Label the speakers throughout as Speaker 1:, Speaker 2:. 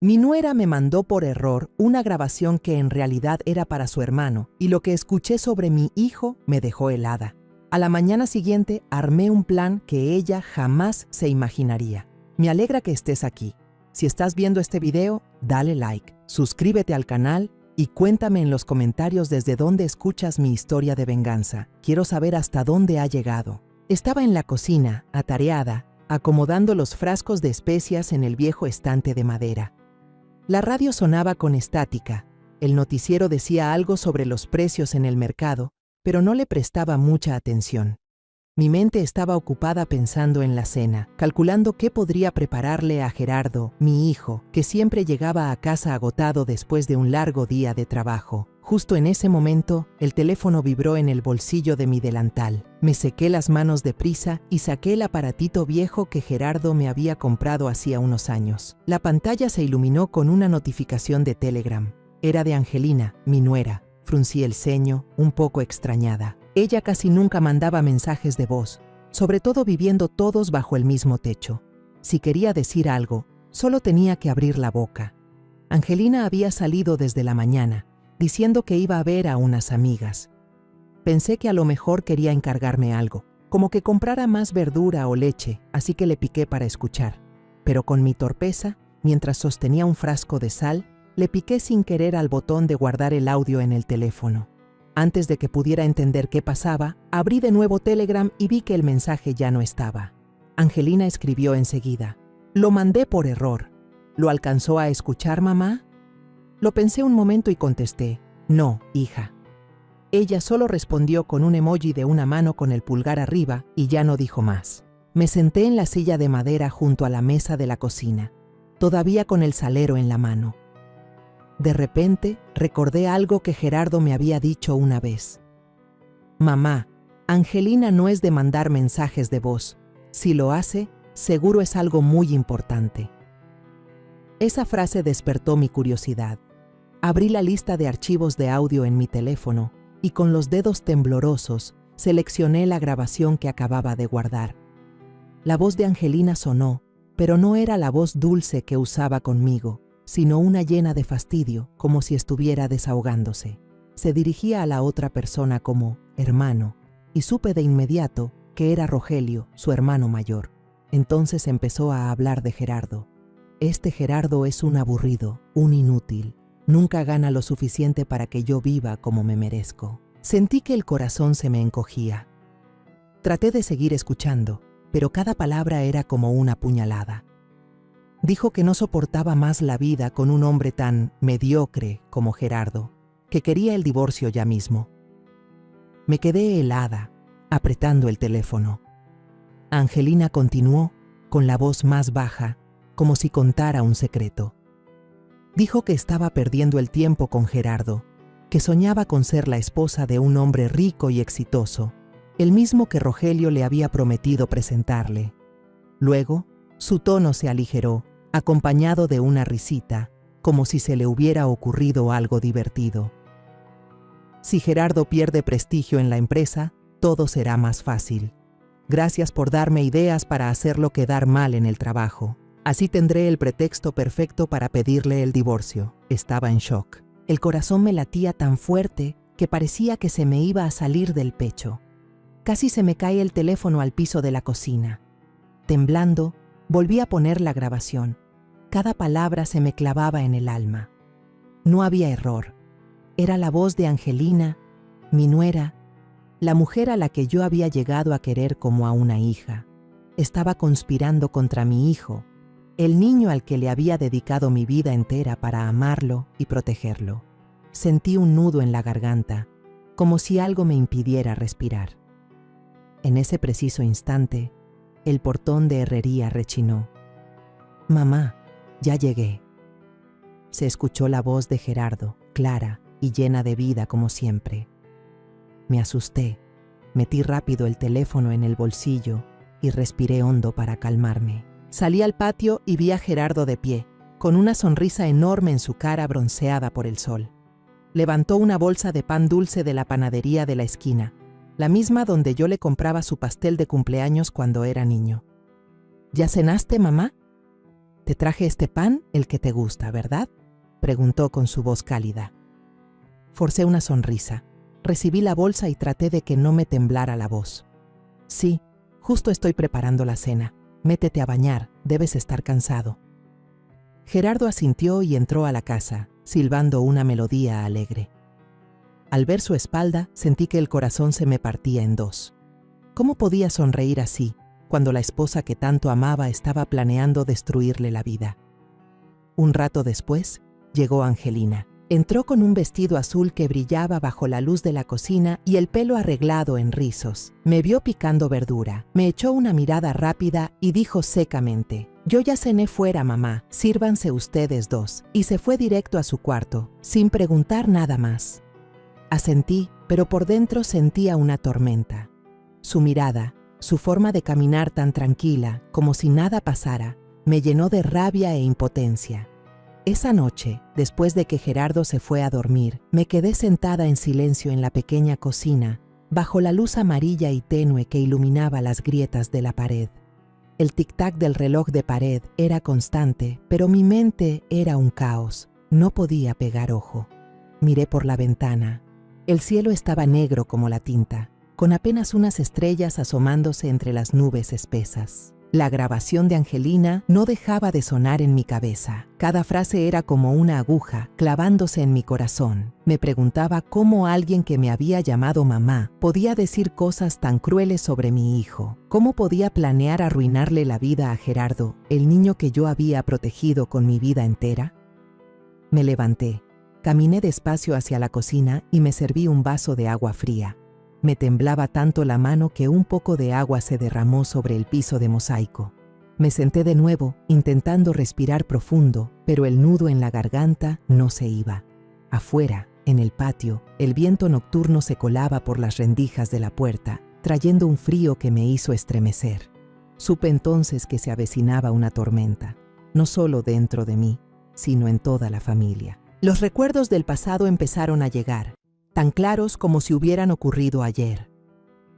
Speaker 1: Mi nuera me mandó por error una grabación que en realidad era para su hermano, y lo que escuché sobre mi hijo me dejó helada. A la mañana siguiente armé un plan que ella jamás se imaginaría. Me alegra que estés aquí. Si estás viendo este video, dale like, suscríbete al canal y cuéntame en los comentarios desde dónde escuchas mi historia de venganza. Quiero saber hasta dónde ha llegado. Estaba en la cocina, atareada, acomodando los frascos de especias en el viejo estante de madera. La radio sonaba con estática. El noticiero decía algo sobre los precios en el mercado, pero no le prestaba mucha atención. Mi mente estaba ocupada pensando en la cena, calculando qué podría prepararle a Gerardo, mi hijo, que siempre llegaba a casa agotado después de un largo día de trabajo. Justo en ese momento, el teléfono vibró en el bolsillo de mi delantal. Me sequé las manos deprisa y saqué el aparatito viejo que Gerardo me había comprado hacía unos años. La pantalla se iluminó con una notificación de Telegram. Era de Angelina, mi nuera. Fruncí el ceño, un poco extrañada. Ella casi nunca mandaba mensajes de voz, sobre todo viviendo todos bajo el mismo techo. Si quería decir algo, solo tenía que abrir la boca. Angelina había salido desde la mañana, diciendo que iba a ver a unas amigas. Pensé que a lo mejor quería encargarme algo, como que comprara más verdura o leche, así que le piqué para escuchar. Pero con mi torpeza, mientras sostenía un frasco de sal, le piqué sin querer al botón de guardar el audio en el teléfono. Antes de que pudiera entender qué pasaba, abrí de nuevo Telegram y vi que el mensaje ya no estaba. Angelina escribió enseguida: «Lo mandé por error. ¿Lo alcanzó a escuchar, mamá?» Lo pensé un momento y contesté: «No, hija». Ella solo respondió con un emoji de una mano con el pulgar arriba y ya no dijo más. Me senté en la silla de madera junto a la mesa de la cocina, todavía con el salero en la mano. De repente, recordé algo que Gerardo me había dicho una vez. «Mamá, Angelina no es de mandar mensajes de voz. Si lo hace, seguro es algo muy importante». Esa frase despertó mi curiosidad. Abrí la lista de archivos de audio en mi teléfono y con los dedos temblorosos seleccioné la grabación que acababa de guardar. La voz de Angelina sonó, pero no era la voz dulce que usaba conmigo, sino una llena de fastidio, como si estuviera desahogándose. Se dirigía a la otra persona como hermano, y supe de inmediato que era Rogelio, su hermano mayor. Entonces empezó a hablar de Gerardo. «Este Gerardo es un aburrido, un inútil. Nunca gana lo suficiente para que yo viva como me merezco». Sentí que el corazón se me encogía. Traté de seguir escuchando, pero cada palabra era como una puñalada. Dijo que no soportaba más la vida con un hombre tan mediocre como Gerardo, que quería el divorcio ya mismo. Me quedé helada, apretando el teléfono. Angelina continuó, con la voz más baja, como si contara un secreto. Dijo que estaba perdiendo el tiempo con Gerardo, que soñaba con ser la esposa de un hombre rico y exitoso, el mismo que Rogelio le había prometido presentarle. Luego, su tono se aligeró, acompañado de una risita, como si se le hubiera ocurrido algo divertido. «Si Gerardo pierde prestigio en la empresa, todo será más fácil. Gracias por darme ideas para hacerlo quedar mal en el trabajo. Así tendré el pretexto perfecto para pedirle el divorcio». Estaba en shock. El corazón me latía tan fuerte que parecía que se me iba a salir del pecho. Casi se me cae el teléfono al piso de la cocina. Temblando, volví a poner la grabación. Cada palabra se me clavaba en el alma. No había error. Era la voz de Angelina, mi nuera, la mujer a la que yo había llegado a querer como a una hija. Estaba conspirando contra mi hijo, el niño al que le había dedicado mi vida entera para amarlo y protegerlo. Sentí un nudo en la garganta, como si algo me impidiera respirar. En ese preciso instante, el portón de herrería rechinó. «Mamá, ya llegué». Se escuchó la voz de Gerardo, clara y llena de vida como siempre. Me asusté, metí rápido el teléfono en el bolsillo y respiré hondo para calmarme. Salí al patio y vi a Gerardo de pie, con una sonrisa enorme en su cara bronceada por el sol. Levantó una bolsa de pan dulce de la panadería de la esquina, la misma donde yo le compraba su pastel de cumpleaños cuando era niño. «¿Ya cenaste, mamá?». «Te traje este pan, el que te gusta, ¿verdad?», preguntó con su voz cálida. Forcé una sonrisa. Recibí la bolsa y traté de que no me temblara la voz. «Sí, justo estoy preparando la cena. Métete a bañar, debes estar cansado». Gerardo asintió y entró a la casa, silbando una melodía alegre. Al ver su espalda, sentí que el corazón se me partía en dos. ¿Cómo podía sonreír así, cuando la esposa que tanto amaba estaba planeando destruirle la vida? Un rato después, llegó Angelina. Entró con un vestido azul que brillaba bajo la luz de la cocina y el pelo arreglado en rizos. Me vio picando verdura, me echó una mirada rápida y dijo secamente: «Yo ya cené fuera, mamá, sírvanse ustedes dos», y se fue directo a su cuarto, sin preguntar nada más. Asentí, pero por dentro sentía una tormenta. Su mirada, su forma de caminar tan tranquila, como si nada pasara, me llenó de rabia e impotencia. Esa noche, después de que Gerardo se fue a dormir, me quedé sentada en silencio en la pequeña cocina, bajo la luz amarilla y tenue que iluminaba las grietas de la pared. El tic-tac del reloj de pared era constante, pero mi mente era un caos. No podía pegar ojo. Miré por la ventana. El cielo estaba negro como la tinta, con apenas unas estrellas asomándose entre las nubes espesas. La grabación de Angelina no dejaba de sonar en mi cabeza. Cada frase era como una aguja clavándose en mi corazón. Me preguntaba cómo alguien que me había llamado mamá podía decir cosas tan crueles sobre mi hijo. ¿Cómo podía planear arruinarle la vida a Gerardo, el niño que yo había protegido con mi vida entera? Me levanté, caminé despacio hacia la cocina y me serví un vaso de agua fría. Me temblaba tanto la mano que un poco de agua se derramó sobre el piso de mosaico. Me senté de nuevo, intentando respirar profundo, pero el nudo en la garganta no se iba. Afuera, en el patio, el viento nocturno se colaba por las rendijas de la puerta, trayendo un frío que me hizo estremecer. Supe entonces que se avecinaba una tormenta, no solo dentro de mí, sino en toda la familia. Los recuerdos del pasado empezaron a llegar, tan claros como si hubieran ocurrido ayer.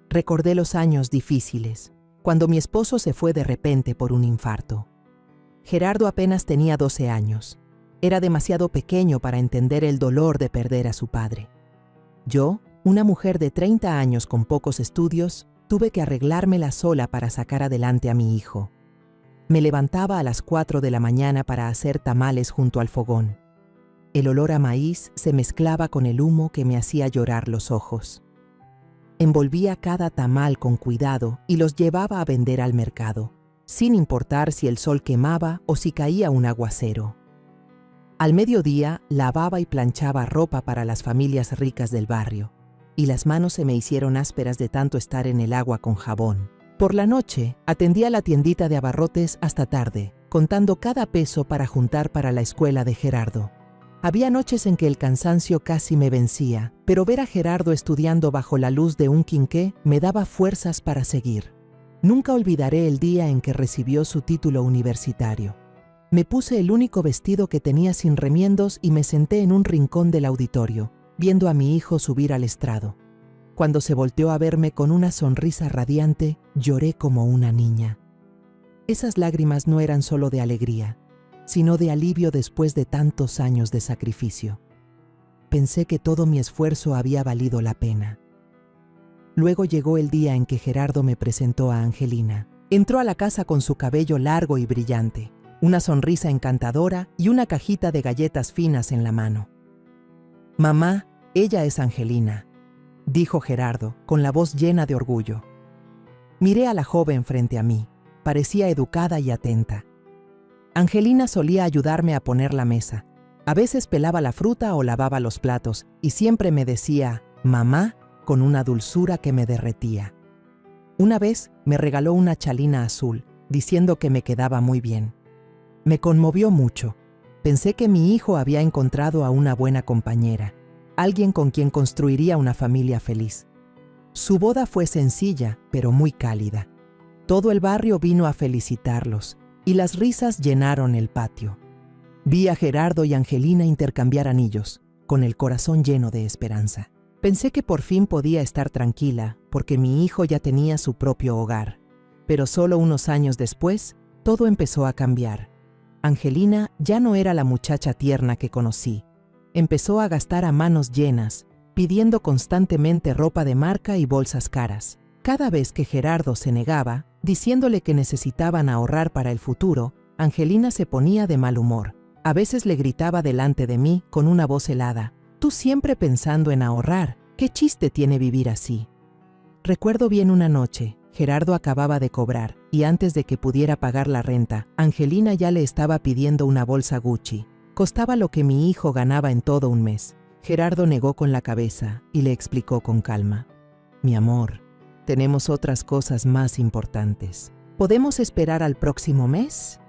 Speaker 1: Recordé los años difíciles, cuando mi esposo se fue de repente por un infarto. Gerardo apenas tenía 12 años. Era demasiado pequeño para entender el dolor de perder a su padre. Yo, una mujer de 30 años con pocos estudios, tuve que arreglármela sola para sacar adelante a mi hijo. Me levantaba a las 4 de la mañana para hacer tamales junto al fogón. El olor a maíz se mezclaba con el humo que me hacía llorar los ojos. Envolvía cada tamal con cuidado y los llevaba a vender al mercado, sin importar si el sol quemaba o si caía un aguacero. Al mediodía lavaba y planchaba ropa para las familias ricas del barrio, y las manos se me hicieron ásperas de tanto estar en el agua con jabón. Por la noche atendía la tiendita de abarrotes hasta tarde, contando cada peso para juntar para la escuela de Gerardo. Había noches en que el cansancio casi me vencía, pero ver a Gerardo estudiando bajo la luz de un quinqué me daba fuerzas para seguir. Nunca olvidaré el día en que recibió su título universitario. Me puse el único vestido que tenía sin remiendos y me senté en un rincón del auditorio, viendo a mi hijo subir al estrado. Cuando se volteó a verme con una sonrisa radiante, lloré como una niña. Esas lágrimas no eran solo de alegría, sino de alivio después de tantos años de sacrificio. Pensé que todo mi esfuerzo había valido la pena. Luego llegó el día en que Gerardo me presentó a Angelina. Entró a la casa con su cabello largo y brillante, una sonrisa encantadora y una cajita de galletas finas en la mano. «Mamá, ella es Angelina», dijo Gerardo, con la voz llena de orgullo. Miré a la joven frente a mí. Parecía educada y atenta. Angelina solía ayudarme a poner la mesa. A veces pelaba la fruta o lavaba los platos, y siempre me decía «mamá» con una dulzura que me derretía. Una vez me regaló una chalina azul, diciendo que me quedaba muy bien. Me conmovió mucho. Pensé que mi hijo había encontrado a una buena compañera, alguien con quien construiría una familia feliz. Su boda fue sencilla, pero muy cálida. Todo el barrio vino a felicitarlos, y las risas llenaron el patio. Vi a Gerardo y Angelina intercambiar anillos, con el corazón lleno de esperanza. Pensé que por fin podía estar tranquila, porque mi hijo ya tenía su propio hogar. Pero solo unos años después, todo empezó a cambiar. Angelina ya no era la muchacha tierna que conocí. Empezó a gastar a manos llenas, pidiendo constantemente ropa de marca y bolsas caras. Cada vez que Gerardo se negaba, diciéndole que necesitaban ahorrar para el futuro, Angelina se ponía de mal humor. A veces le gritaba delante de mí con una voz helada: «Tú siempre pensando en ahorrar, ¿qué chiste tiene vivir así?». Recuerdo bien una noche, Gerardo acababa de cobrar, y antes de que pudiera pagar la renta, Angelina ya le estaba pidiendo una bolsa Gucci. Costaba lo que mi hijo ganaba en todo un mes. Gerardo negó con la cabeza y le explicó con calma: «Mi amor, tenemos otras cosas más importantes. ¿Podemos esperar al próximo mes?».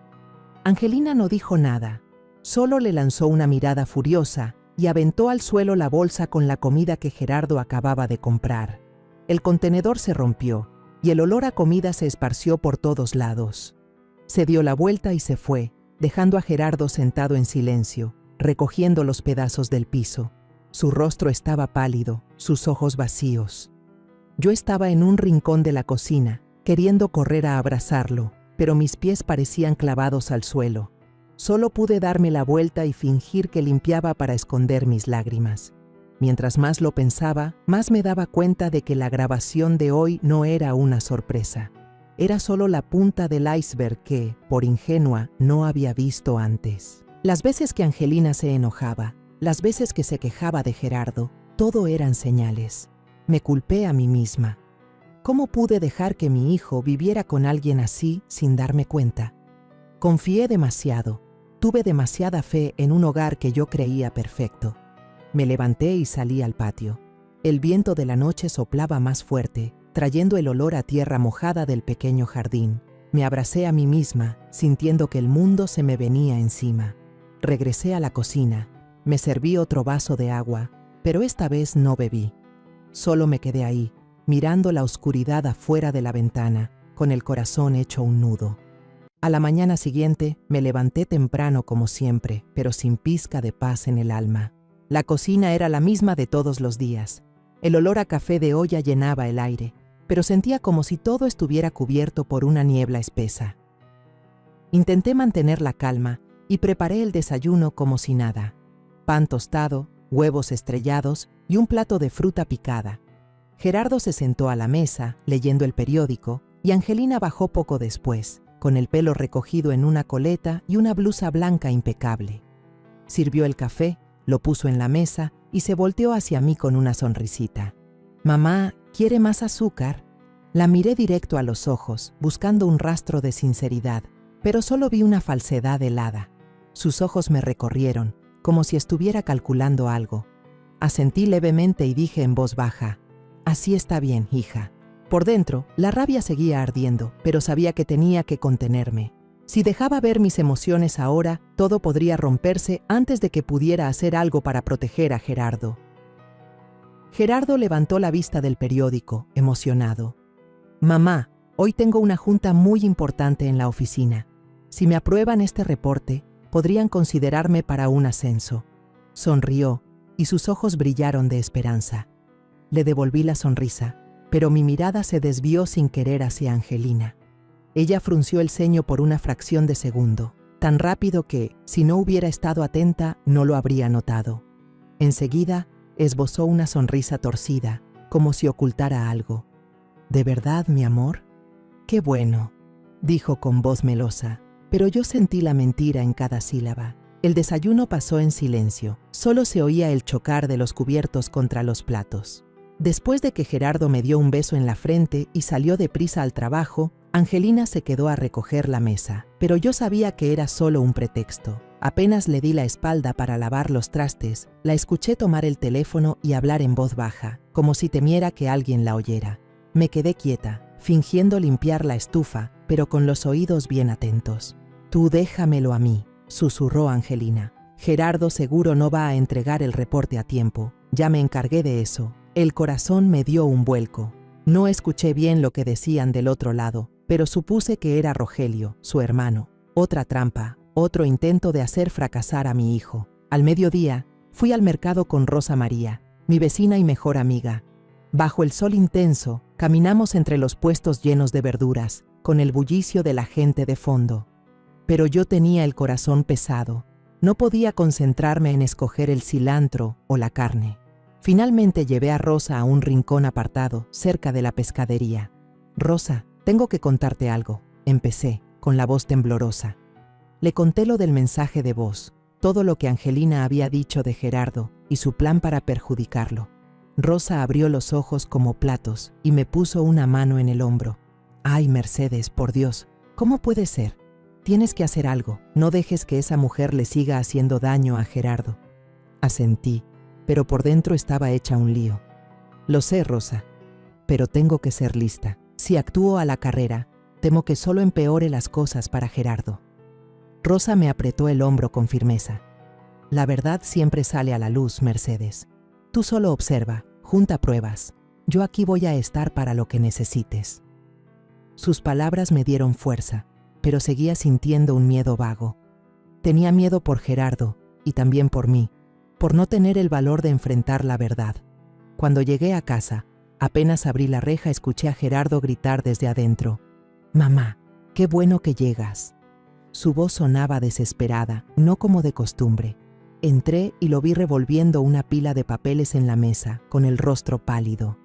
Speaker 1: Angelina no dijo nada, solo le lanzó una mirada furiosa y aventó al suelo la bolsa con la comida que Gerardo acababa de comprar. El contenedor se rompió y el olor a comida se esparció por todos lados. Se dio la vuelta y se fue, dejando a Gerardo sentado en silencio, recogiendo los pedazos del piso. Su rostro estaba pálido, sus ojos vacíos. Yo estaba en un rincón de la cocina, queriendo correr a abrazarlo, pero mis pies parecían clavados al suelo. Solo pude darme la vuelta y fingir que limpiaba para esconder mis lágrimas. Mientras más lo pensaba, más me daba cuenta de que la grabación de hoy no era una sorpresa. Era solo la punta del iceberg que, por ingenua, no había visto antes. Las veces que Angelina se enojaba, las veces que se quejaba de Gerardo, todo eran señales. Me culpé a mí misma. ¿Cómo pude dejar que mi hijo viviera con alguien así sin darme cuenta? Confié demasiado. Tuve demasiada fe en un hogar que yo creía perfecto. Me levanté y salí al patio. El viento de la noche soplaba más fuerte, trayendo el olor a tierra mojada del pequeño jardín. Me abracé a mí misma, sintiendo que el mundo se me venía encima. Regresé a la cocina. Me serví otro vaso de agua, pero esta vez no bebí. Solo me quedé ahí, mirando la oscuridad afuera de la ventana, con el corazón hecho un nudo. A la mañana siguiente me levanté temprano como siempre, pero sin pizca de paz en el alma. La cocina era la misma de todos los días. El olor a café de olla llenaba el aire, pero sentía como si todo estuviera cubierto por una niebla espesa. Intenté mantener la calma y preparé el desayuno como si nada: pan tostado, huevos estrellados y un plato de fruta picada. Gerardo se sentó a la mesa, leyendo el periódico, y Angelina bajó poco después, con el pelo recogido en una coleta y una blusa blanca impecable. Sirvió el café, lo puso en la mesa y se volteó hacia mí con una sonrisita. «Mamá, ¿quiere más azúcar?». La miré directo a los ojos, buscando un rastro de sinceridad, pero solo vi una falsedad helada. Sus ojos me recorrieron, como si estuviera calculando algo. Asentí levemente y dije en voz baja: «Así está bien, hija». Por dentro, la rabia seguía ardiendo, pero sabía que tenía que contenerme. Si dejaba ver mis emociones ahora, todo podría romperse antes de que pudiera hacer algo para proteger a Gerardo. Gerardo levantó la vista del periódico, emocionado. «Mamá, hoy tengo una junta muy importante en la oficina. Si me aprueban este reporte, podrían considerarme para un ascenso». Sonrió, y sus ojos brillaron de esperanza. Le devolví la sonrisa, pero mi mirada se desvió sin querer hacia Angelina. Ella frunció el ceño por una fracción de segundo, tan rápido que, si no hubiera estado atenta, no lo habría notado. Enseguida, esbozó una sonrisa torcida, como si ocultara algo. «¿De verdad, mi amor?». «Qué bueno», dijo con voz melosa, pero yo sentí la mentira en cada sílaba. El desayuno pasó en silencio, solo se oía el chocar de los cubiertos contra los platos. Después de que Gerardo me dio un beso en la frente y salió deprisa al trabajo, Angelina se quedó a recoger la mesa, pero yo sabía que era solo un pretexto. Apenas le di la espalda para lavar los trastes, la escuché tomar el teléfono y hablar en voz baja, como si temiera que alguien la oyera. Me quedé quieta, fingiendo limpiar la estufa, pero con los oídos bien atentos. «Tú déjamelo a mí», susurró Angelina. «Gerardo seguro no va a entregar el reporte a tiempo. Ya me encargué de eso». El corazón me dio un vuelco. No escuché bien lo que decían del otro lado, pero supuse que era Rogelio, su hermano. Otra trampa, otro intento de hacer fracasar a mi hijo. Al mediodía, fui al mercado con Rosa María, mi vecina y mejor amiga. Bajo el sol intenso, caminamos entre los puestos llenos de verduras, con el bullicio de la gente de fondo. Pero yo tenía el corazón pesado. No podía concentrarme en escoger el cilantro o la carne. Finalmente llevé a Rosa a un rincón apartado, cerca de la pescadería. «Rosa, tengo que contarte algo», empecé, con la voz temblorosa. Le conté lo del mensaje de voz, todo lo que Angelina había dicho de Gerardo y su plan para perjudicarlo. Rosa abrió los ojos como platos y me puso una mano en el hombro. «Ay, Mercedes, por Dios, ¿cómo puede ser? Tienes que hacer algo, no dejes que esa mujer le siga haciendo daño a Gerardo». Asentí, pero por dentro estaba hecha un lío. «Lo sé, Rosa, pero tengo que ser lista. Si actúo a la carrera, temo que solo empeore las cosas para Gerardo». Rosa me apretó el hombro con firmeza. «La verdad siempre sale a la luz, Mercedes. Tú solo observa, junta pruebas. Yo aquí voy a estar para lo que necesites». Sus palabras me dieron fuerza, pero seguía sintiendo un miedo vago. Tenía miedo por Gerardo y también por mí, por no tener el valor de enfrentar la verdad. Cuando llegué a casa, apenas abrí la reja, escuché a Gerardo gritar desde adentro: «Mamá, qué bueno que llegas». Su voz sonaba desesperada, no como de costumbre. Entré y lo vi revolviendo una pila de papeles en la mesa, con el rostro pálido.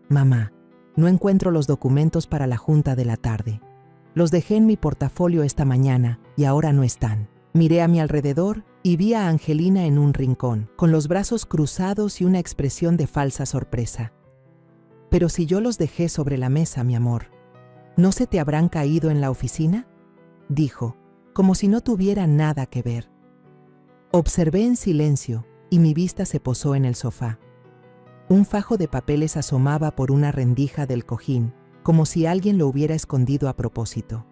Speaker 1: «Mamá, no encuentro los documentos para la junta de la tarde. Los dejé en mi portafolio esta mañana y ahora no están». Miré a mi alrededor y vi a Angelina en un rincón, con los brazos cruzados y una expresión de falsa sorpresa. «Pero si yo los dejé sobre la mesa, mi amor, ¿no se te habrán caído en la oficina?», dijo, como si no tuviera nada que ver. Observé en silencio y mi vista se posó en el sofá. Un fajo de papeles asomaba por una rendija del cojín, como si alguien lo hubiera escondido a propósito.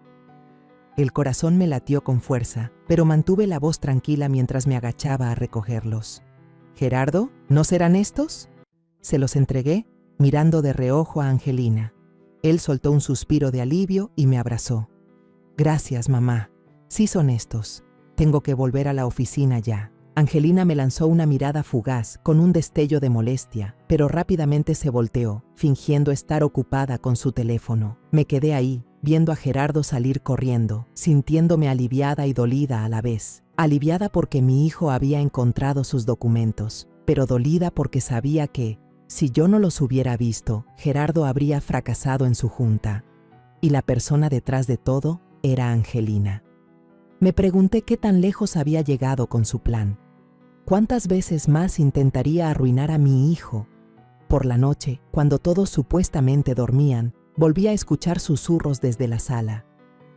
Speaker 1: El corazón me latió con fuerza, pero mantuve la voz tranquila mientras me agachaba a recogerlos. «Gerardo, ¿no serán estos?». Se los entregué, mirando de reojo a Angelina. Él soltó un suspiro de alivio y me abrazó. «Gracias, mamá. Sí son estos. Tengo que volver a la oficina ya». Angelina me lanzó una mirada fugaz, con un destello de molestia, pero rápidamente se volteó, fingiendo estar ocupada con su teléfono. Me quedé ahí, viendo a Gerardo salir corriendo, sintiéndome aliviada y dolida a la vez. Aliviada porque mi hijo había encontrado sus documentos, pero dolida porque sabía que, si yo no los hubiera visto, Gerardo habría fracasado en su junta. Y la persona detrás de todo era Angelina. Me pregunté qué tan lejos había llegado con su plan. ¿Cuántas veces más intentaría arruinar a mi hijo? Por la noche, cuando todos supuestamente dormían, volví a escuchar susurros desde la sala.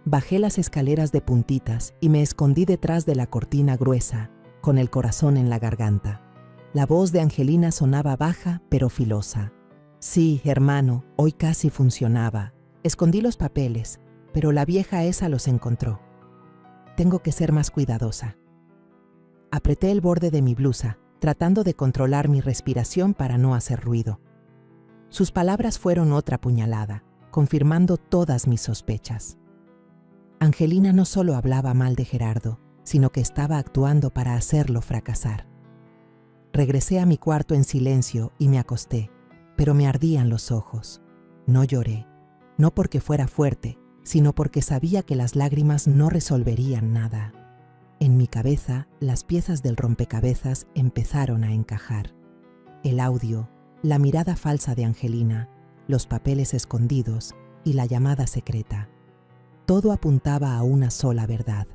Speaker 1: Bajé las escaleras de puntitas y me escondí detrás de la cortina gruesa, con el corazón en la garganta. La voz de Angelina sonaba baja pero filosa. «Sí, hermano, hoy casi funcionaba. Escondí los papeles, pero la vieja esa los encontró. Tengo que ser más cuidadosa». Apreté el borde de mi blusa, tratando de controlar mi respiración para no hacer ruido. Sus palabras fueron otra puñalada, confirmando todas mis sospechas. Angelina no solo hablaba mal de Gerardo, sino que estaba actuando para hacerlo fracasar. Regresé a mi cuarto en silencio y me acosté, pero me ardían los ojos. No lloré, no porque fuera fuerte, sino porque sabía que las lágrimas no resolverían nada. En mi cabeza, las piezas del rompecabezas empezaron a encajar. El audio, la mirada falsa de Angelina, los papeles escondidos y la llamada secreta. Todo apuntaba a una sola verdad.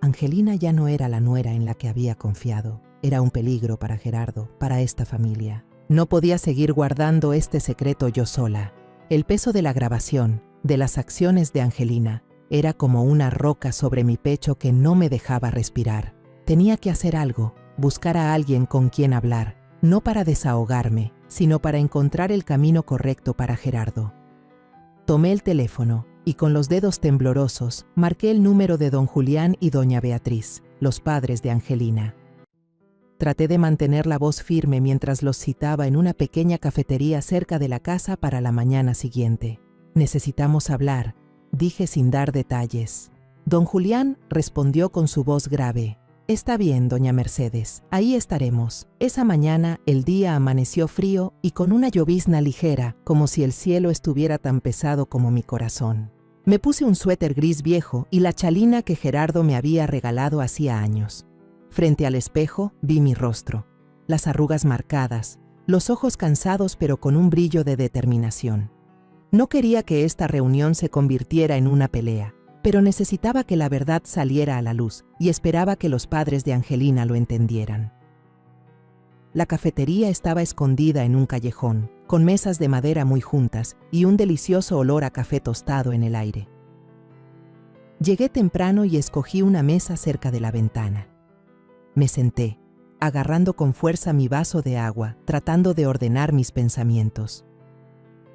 Speaker 1: Angelina ya no era la nuera en la que había confiado. Era un peligro para Gerardo, para esta familia. No podía seguir guardando este secreto yo sola. El peso de la grabación, de las acciones de Angelina, era como una roca sobre mi pecho que no me dejaba respirar. Tenía que hacer algo, buscar a alguien con quien hablar, no para desahogarme, sino para encontrar el camino correcto para Gerardo. Tomé el teléfono y con los dedos temblorosos marqué el número de don Julián y doña Beatriz, los padres de Angelina. Traté de mantener la voz firme mientras los citaba en una pequeña cafetería cerca de la casa para la mañana siguiente. «Necesitamos hablar», dije sin dar detalles. Don Julián respondió con su voz grave. «Está bien, doña Mercedes, ahí estaremos». Esa mañana el día amaneció frío y con una llovizna ligera, como si el cielo estuviera tan pesado como mi corazón. Me puse un suéter gris viejo y la chalina que Gerardo me había regalado hacía años. Frente al espejo vi mi rostro, las arrugas marcadas, los ojos cansados pero con un brillo de determinación. No quería que esta reunión se convirtiera en una pelea, pero necesitaba que la verdad saliera a la luz y esperaba que los padres de Angelina lo entendieran. La cafetería estaba escondida en un callejón, con mesas de madera muy juntas y un delicioso olor a café tostado en el aire. Llegué temprano y escogí una mesa cerca de la ventana. Me senté, agarrando con fuerza mi vaso de agua, tratando de ordenar mis pensamientos.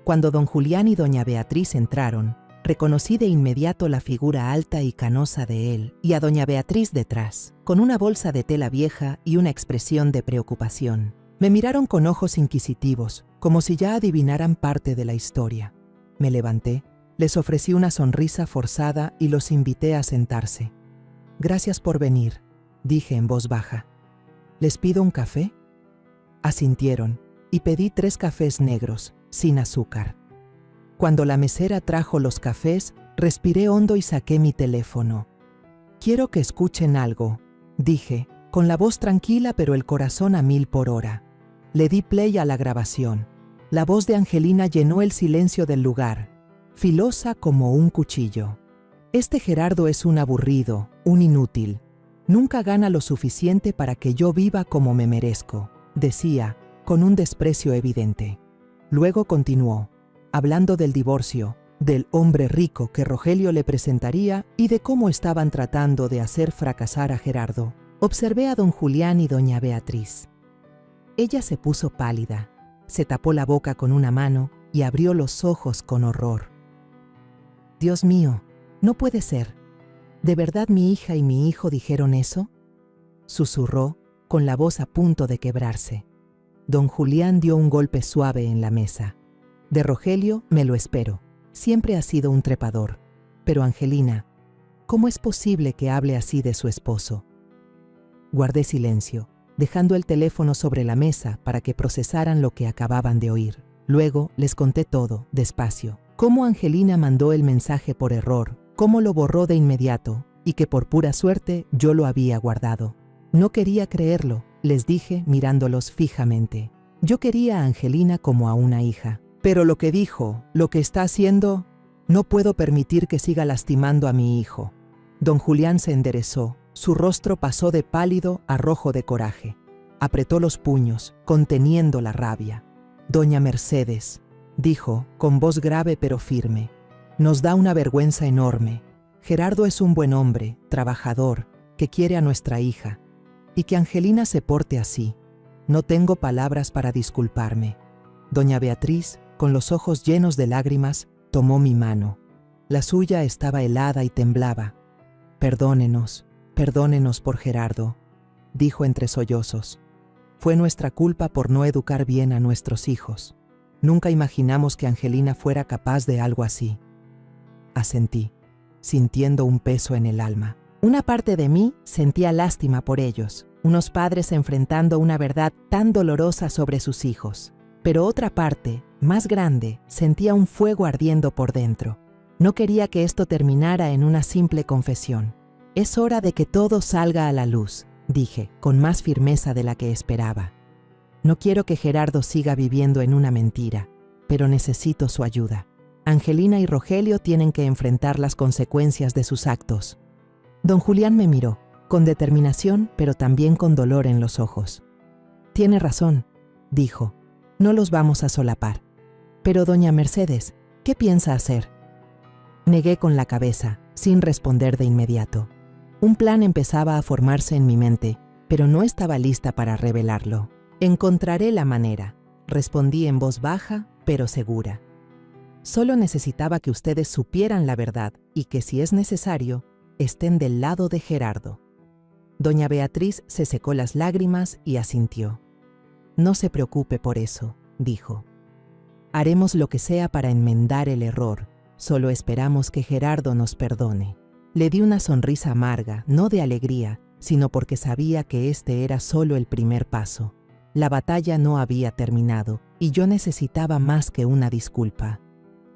Speaker 1: Cuando don Julián y doña Beatriz entraron, reconocí de inmediato la figura alta y canosa de él y a doña Beatriz detrás, con una bolsa de tela vieja y una expresión de preocupación. Me miraron con ojos inquisitivos, como si ya adivinaran parte de la historia. Me levanté, les ofrecí una sonrisa forzada y los invité a sentarse. «Gracias por venir», dije en voz baja. «¿Les pido un café?» Asintieron y pedí 3 cafés negros, sin azúcar. Cuando la mesera trajo los cafés, respiré hondo y saqué mi teléfono. «Quiero que escuchen algo», dije, con la voz tranquila pero el corazón a 1000 por hora. Le di play a la grabación. La voz de Angelina llenó el silencio del lugar, filosa como un cuchillo. «Este Gerardo es un aburrido, un inútil. Nunca gana lo suficiente para que yo viva como me merezco», decía, con un desprecio evidente. Luego continuó, hablando del divorcio, del hombre rico que Rogelio le presentaría y de cómo estaban tratando de hacer fracasar a Gerardo. Observé a don Julián y doña Beatriz. Ella se puso pálida, se tapó la boca con una mano y abrió los ojos con horror. «Dios mío, no puede ser. ¿De verdad mi hija y mi hijo dijeron eso?», susurró, con la voz a punto de quebrarse. Don Julián dio un golpe suave en la mesa. «De Rogelio me lo espero. Siempre ha sido un trepador. Pero Angelina, ¿cómo es posible que hable así de su esposo?». Guardé silencio, dejando el teléfono sobre la mesa para que procesaran lo que acababan de oír. Luego les conté todo, despacio. Cómo Angelina mandó el mensaje por error, cómo lo borró de inmediato y que por pura suerte yo lo había guardado. No quería creerlo, les dije mirándolos fijamente. Yo quería a Angelina como a una hija. Pero lo que dijo, lo que está haciendo, no puedo permitir que siga lastimando a mi hijo. Don Julián se enderezó, su rostro pasó de pálido a rojo de coraje. Apretó los puños, conteniendo la rabia. «Doña Mercedes», dijo, con voz grave pero firme, «nos da una vergüenza enorme. Gerardo es un buen hombre, trabajador, que quiere a nuestra hija. Y que Angelina se porte así. No tengo palabras para disculparme». Doña Beatriz, con los ojos llenos de lágrimas, tomó mi mano. La suya estaba helada y temblaba. «Perdónenos, perdónenos por Gerardo», dijo entre sollozos. «Fue nuestra culpa por no educar bien a nuestros hijos. Nunca imaginamos que Angelina fuera capaz de algo así». Asentí, sintiendo un peso en el alma. Una parte de mí sentía lástima por ellos, unos padres enfrentando una verdad tan dolorosa sobre sus hijos. Pero otra parte, más grande, sentía un fuego ardiendo por dentro. No quería que esto terminara en una simple confesión. «Es hora de que todo salga a la luz», dije, con más firmeza de la que esperaba. «No quiero que Gerardo siga viviendo en una mentira, pero necesito su ayuda. Angelina y Rogelio tienen que enfrentar las consecuencias de sus actos». Don Julián me miró, con determinación, pero también con dolor en los ojos. «Tiene razón», dijo. «No los vamos a solapar. Pero doña Mercedes, ¿qué piensa hacer?». Negué con la cabeza, sin responder de inmediato. Un plan empezaba a formarse en mi mente, pero no estaba lista para revelarlo. «Encontraré la manera», respondí en voz baja, pero segura. «Solo necesitaba que ustedes supieran la verdad y que, si es necesario, estén del lado de Gerardo». Doña Beatriz se secó las lágrimas y asintió. «No se preocupe por eso», dijo. «Haremos lo que sea para enmendar el error. Solo esperamos que Gerardo nos perdone». Le di una sonrisa amarga, no de alegría, sino porque sabía que este era solo el primer paso. La batalla no había terminado y yo necesitaba más que una disculpa.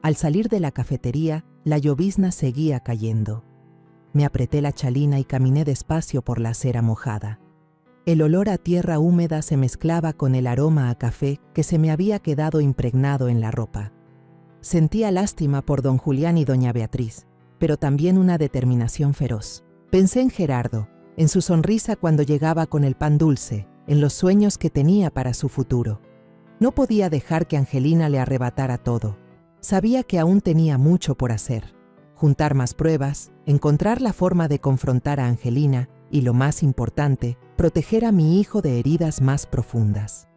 Speaker 1: Al salir de la cafetería, La llovizna seguía cayendo. Me apreté la chalina y caminé despacio por la acera mojada. El olor a tierra húmeda se mezclaba con el aroma a café que se me había quedado impregnado en la ropa. Sentía lástima por don Julián y doña Beatriz, pero también una determinación feroz. Pensé en Gerardo, en su sonrisa cuando llegaba con el pan dulce, en los sueños que tenía para su futuro. No podía dejar que Angelina le arrebatara todo. Sabía que aún tenía mucho por hacer. Juntar más pruebas, encontrar la forma de confrontar a Angelina y, lo más importante, proteger a mi hijo de heridas más profundas.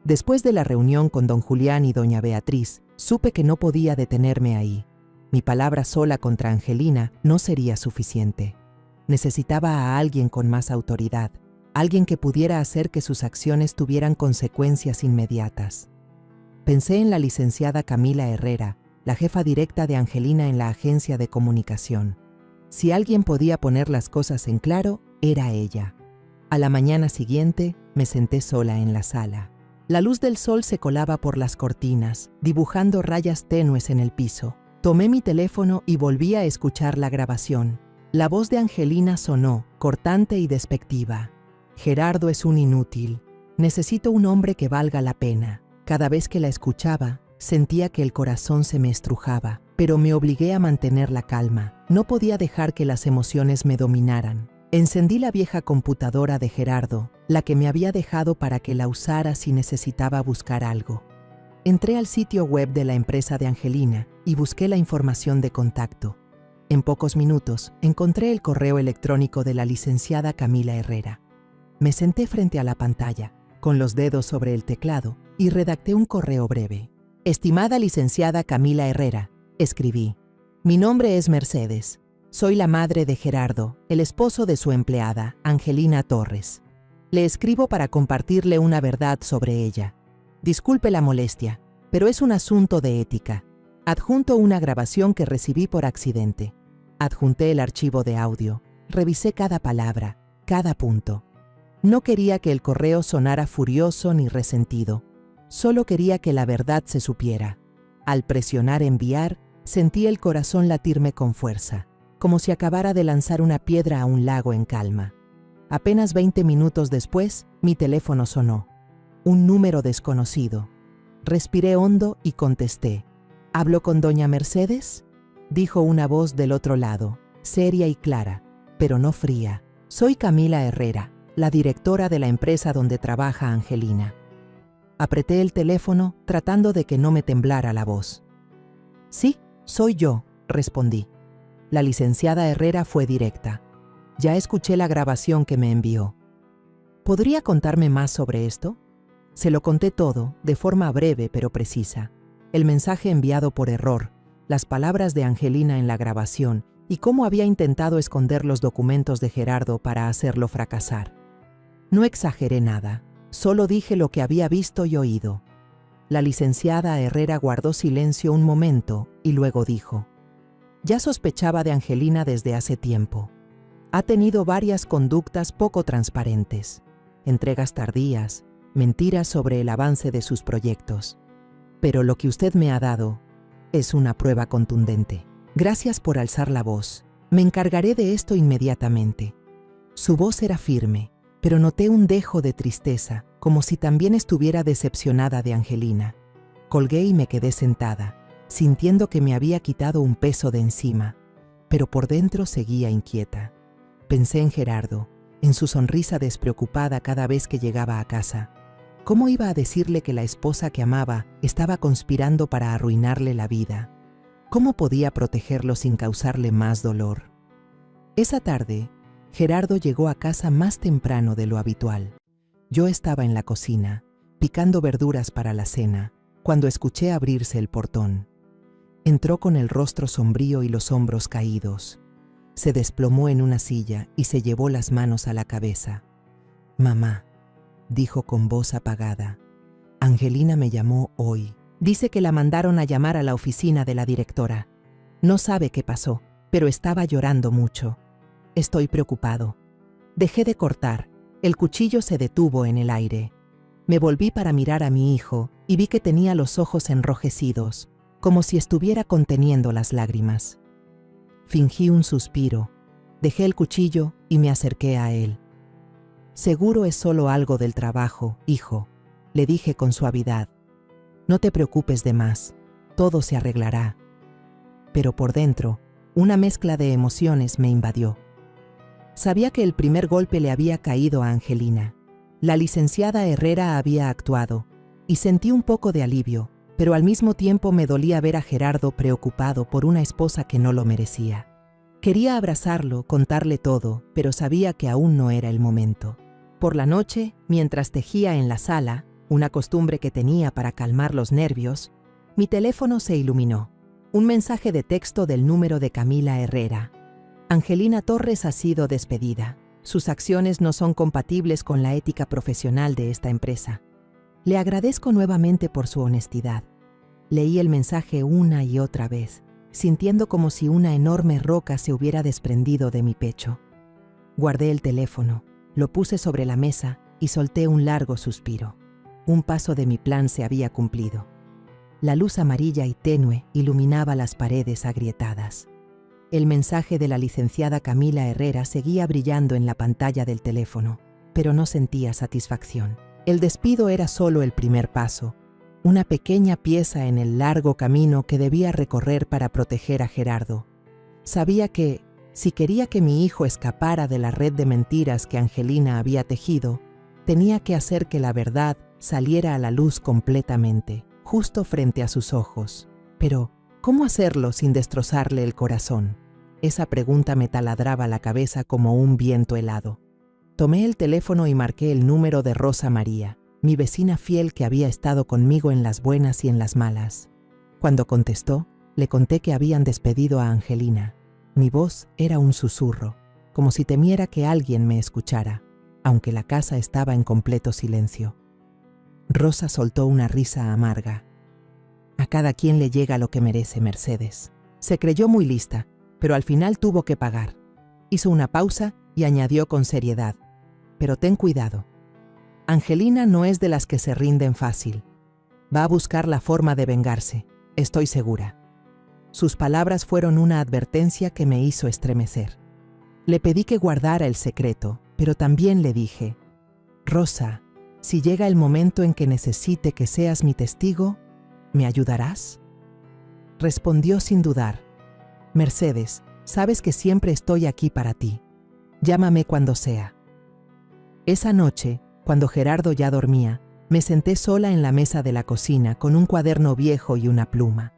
Speaker 1: Después de la reunión con don Julián y doña Beatriz, supe que no podía detenerme ahí. Mi palabra sola contra Angelina no sería suficiente. Necesitaba a alguien con más autoridad, alguien que pudiera hacer que sus acciones tuvieran consecuencias inmediatas. Pensé en la licenciada Camila Herrera, la jefa directa de Angelina en la agencia de comunicación. Si alguien podía poner las cosas en claro, era ella. A la mañana siguiente, me senté sola en la sala. La luz del sol se colaba por las cortinas, dibujando rayas tenues en el piso. Tomé mi teléfono y volví a escuchar la grabación. La voz de Angelina sonó, cortante y despectiva. Gerardo es un inútil. Necesito un hombre que valga la pena. Cada vez que la escuchaba, sentía que el corazón se me estrujaba, pero me obligué a mantener la calma. No podía dejar que las emociones me dominaran. Encendí la vieja computadora de Gerardo, la que me había dejado para que la usara si necesitaba buscar algo. Entré al sitio web de la empresa de Angelina y busqué la información de contacto. En pocos minutos encontré el correo electrónico de la licenciada Camila Herrera. Me senté frente a la pantalla, con los dedos sobre el teclado, y redacté un correo breve. Estimada licenciada Camila Herrera, escribí. Mi nombre es Mercedes. Soy la madre de Gerardo, el esposo de su empleada, Angelina Torres. Le escribo para compartirle una verdad sobre ella. Disculpe la molestia, pero es un asunto de ética. Adjunto una grabación que recibí por accidente. Adjunté el archivo de audio. Revisé cada palabra, cada punto. No quería que el correo sonara furioso ni resentido. Solo quería que la verdad se supiera. Al presionar enviar, sentí el corazón latirme con fuerza, como si acabara de lanzar una piedra a un lago en calma. Apenas 20 minutos después, mi teléfono sonó. Un número desconocido. Respiré hondo y contesté. ¿Hablo con doña Mercedes?, dijo una voz del otro lado, seria y clara, pero no fría. Soy Camila Herrera, la directora de la empresa donde trabaja Angelina. Apreté el teléfono tratando de que no me temblara la voz. Sí, soy yo, respondí. La licenciada Herrera fue directa. Ya escuché la grabación que me envió. ¿Podría contarme más sobre esto? Se lo conté todo, de forma breve pero precisa. El mensaje enviado por error, las palabras de Angelina en la grabación y cómo había intentado esconder los documentos de Gerardo para hacerlo fracasar. No exageré nada, solo dije lo que había visto y oído. La licenciada Herrera guardó silencio un momento y luego dijo: ya sospechaba de Angelina desde hace tiempo. Ha tenido varias conductas poco transparentes, entregas tardías, mentiras sobre el avance de sus proyectos. Pero lo que usted me ha dado es una prueba contundente. Gracias por alzar la voz. Me encargaré de esto inmediatamente. Su voz era firme, pero noté un dejo de tristeza, como si también estuviera decepcionada de Angelina. Colgué y me quedé sentada, sintiendo que me había quitado un peso de encima, pero por dentro seguía inquieta. Pensé en Gerardo, en su sonrisa despreocupada cada vez que llegaba a casa. ¿Cómo iba a decirle que la esposa que amaba estaba conspirando para arruinarle la vida? ¿Cómo podía protegerlo sin causarle más dolor? Esa tarde, Gerardo llegó a casa más temprano de lo habitual. Yo estaba en la cocina, picando verduras para la cena, cuando escuché abrirse el portón. Entró con el rostro sombrío y los hombros caídos. Se desplomó en una silla y se llevó las manos a la cabeza. «Mamá», dijo con voz apagada, «Angelina me llamó hoy. Dice que la mandaron a llamar a la oficina de la directora. No sabe qué pasó, pero estaba llorando mucho. Estoy preocupado». Dejé de cortar. El cuchillo se detuvo en el aire. Me volví para mirar a mi hijo y vi que tenía los ojos enrojecidos, como si estuviera conteniendo las lágrimas. Fingí un suspiro, dejé el cuchillo y me acerqué a él. «Seguro es solo algo del trabajo, hijo», le dije con suavidad. «No te preocupes de más, todo se arreglará». Pero por dentro, una mezcla de emociones me invadió. Sabía que el primer golpe le había caído a Angelina. La licenciada Herrera había actuado, y sentí un poco de alivio, pero al mismo tiempo me dolía ver a Gerardo preocupado por una esposa que no lo merecía. Quería abrazarlo, contarle todo, pero sabía que aún no era el momento. Por la noche, mientras tejía en la sala, una costumbre que tenía para calmar los nervios, mi teléfono se iluminó. Un mensaje de texto del número de Camila Herrera. Angelina Torres ha sido despedida. Sus acciones no son compatibles con la ética profesional de esta empresa. Le agradezco nuevamente por su honestidad. Leí el mensaje una y otra vez, sintiendo como si una enorme roca se hubiera desprendido de mi pecho. Guardé el teléfono, lo puse sobre la mesa y solté un largo suspiro. Un paso de mi plan se había cumplido. La luz amarilla y tenue iluminaba las paredes agrietadas. El mensaje de la licenciada Camila Herrera seguía brillando en la pantalla del teléfono, pero no sentía satisfacción. El despido era solo el primer paso, una pequeña pieza en el largo camino que debía recorrer para proteger a Gerardo. Sabía que, si quería que mi hijo escapara de la red de mentiras que Angelina había tejido, tenía que hacer que la verdad saliera a la luz completamente, justo frente a sus ojos. Pero, ¿cómo hacerlo sin destrozarle el corazón? Esa pregunta me taladraba la cabeza como un viento helado. Tomé el teléfono y marqué el número de Rosa María, mi vecina fiel que había estado conmigo en las buenas y en las malas. Cuando contestó, le conté que habían despedido a Angelina. Mi voz era un susurro, como si temiera que alguien me escuchara, aunque la casa estaba en completo silencio. Rosa soltó una risa amarga. A cada quien le llega lo que merece, Mercedes. Se creyó muy lista, pero al final tuvo que pagar. Hizo una pausa y añadió con seriedad: pero ten cuidado. Angelina no es de las que se rinden fácil. Va a buscar la forma de vengarse, estoy segura. Sus palabras fueron una advertencia que me hizo estremecer. Le pedí que guardara el secreto, pero también le dije: Rosa, si llega el momento en que necesite que seas mi testigo, ¿me ayudarás? Respondió sin dudar: Mercedes, sabes que siempre estoy aquí para ti. Llámame cuando sea. Esa noche, cuando Gerardo ya dormía, me senté sola en la mesa de la cocina con un cuaderno viejo y una pluma.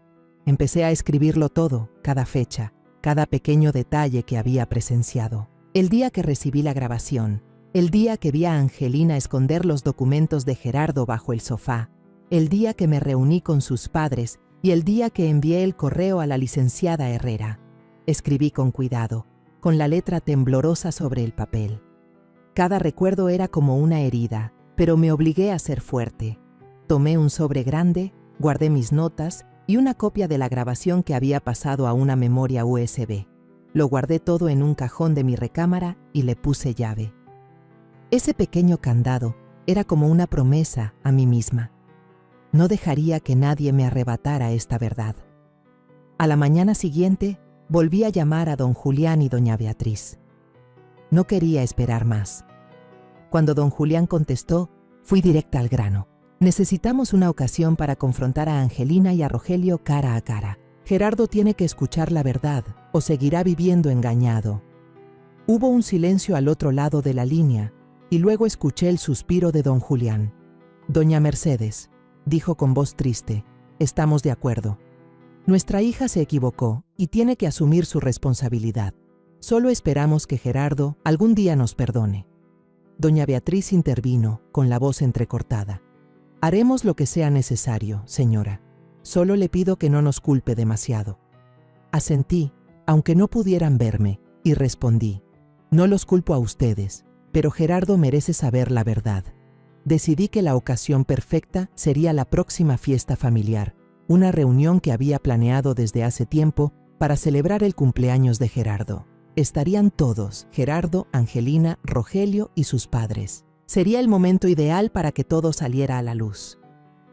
Speaker 1: Empecé a escribirlo todo, cada fecha, cada pequeño detalle que había presenciado. El día que recibí la grabación, el día que vi a Angelina esconder los documentos de Gerardo bajo el sofá, el día que me reuní con sus padres y el día que envié el correo a la licenciada Herrera. Escribí con cuidado, con la letra temblorosa sobre el papel. Cada recuerdo era como una herida, pero me obligué a ser fuerte. Tomé un sobre grande, guardé mis notas y una copia de la grabación que había pasado a una memoria USB. Lo guardé todo en un cajón de mi recámara y le puse llave. Ese pequeño candado era como una promesa a mí misma. No dejaría que nadie me arrebatara esta verdad. A la mañana siguiente, volví a llamar a don Julián y doña Beatriz. No quería esperar más. Cuando don Julián contestó, fui directa al grano. Necesitamos una ocasión para confrontar a Angelina y a Rogelio cara a cara. Gerardo tiene que escuchar la verdad o seguirá viviendo engañado. Hubo un silencio al otro lado de la línea y luego escuché el suspiro de don Julián. Doña Mercedes, dijo con voz triste, estamos de acuerdo. Nuestra hija se equivocó y tiene que asumir su responsabilidad. Solo esperamos que Gerardo algún día nos perdone. Doña Beatriz intervino, con la voz entrecortada. Haremos lo que sea necesario, señora. Solo le pido que no nos culpe demasiado. Asentí, aunque no pudieran verme, y respondí: no los culpo a ustedes, pero Gerardo merece saber la verdad. Decidí que la ocasión perfecta sería la próxima fiesta familiar, una reunión que había planeado desde hace tiempo para celebrar el cumpleaños de Gerardo. Estarían todos, Gerardo, Angelina, Rogelio y sus padres. Sería el momento ideal para que todo saliera a la luz.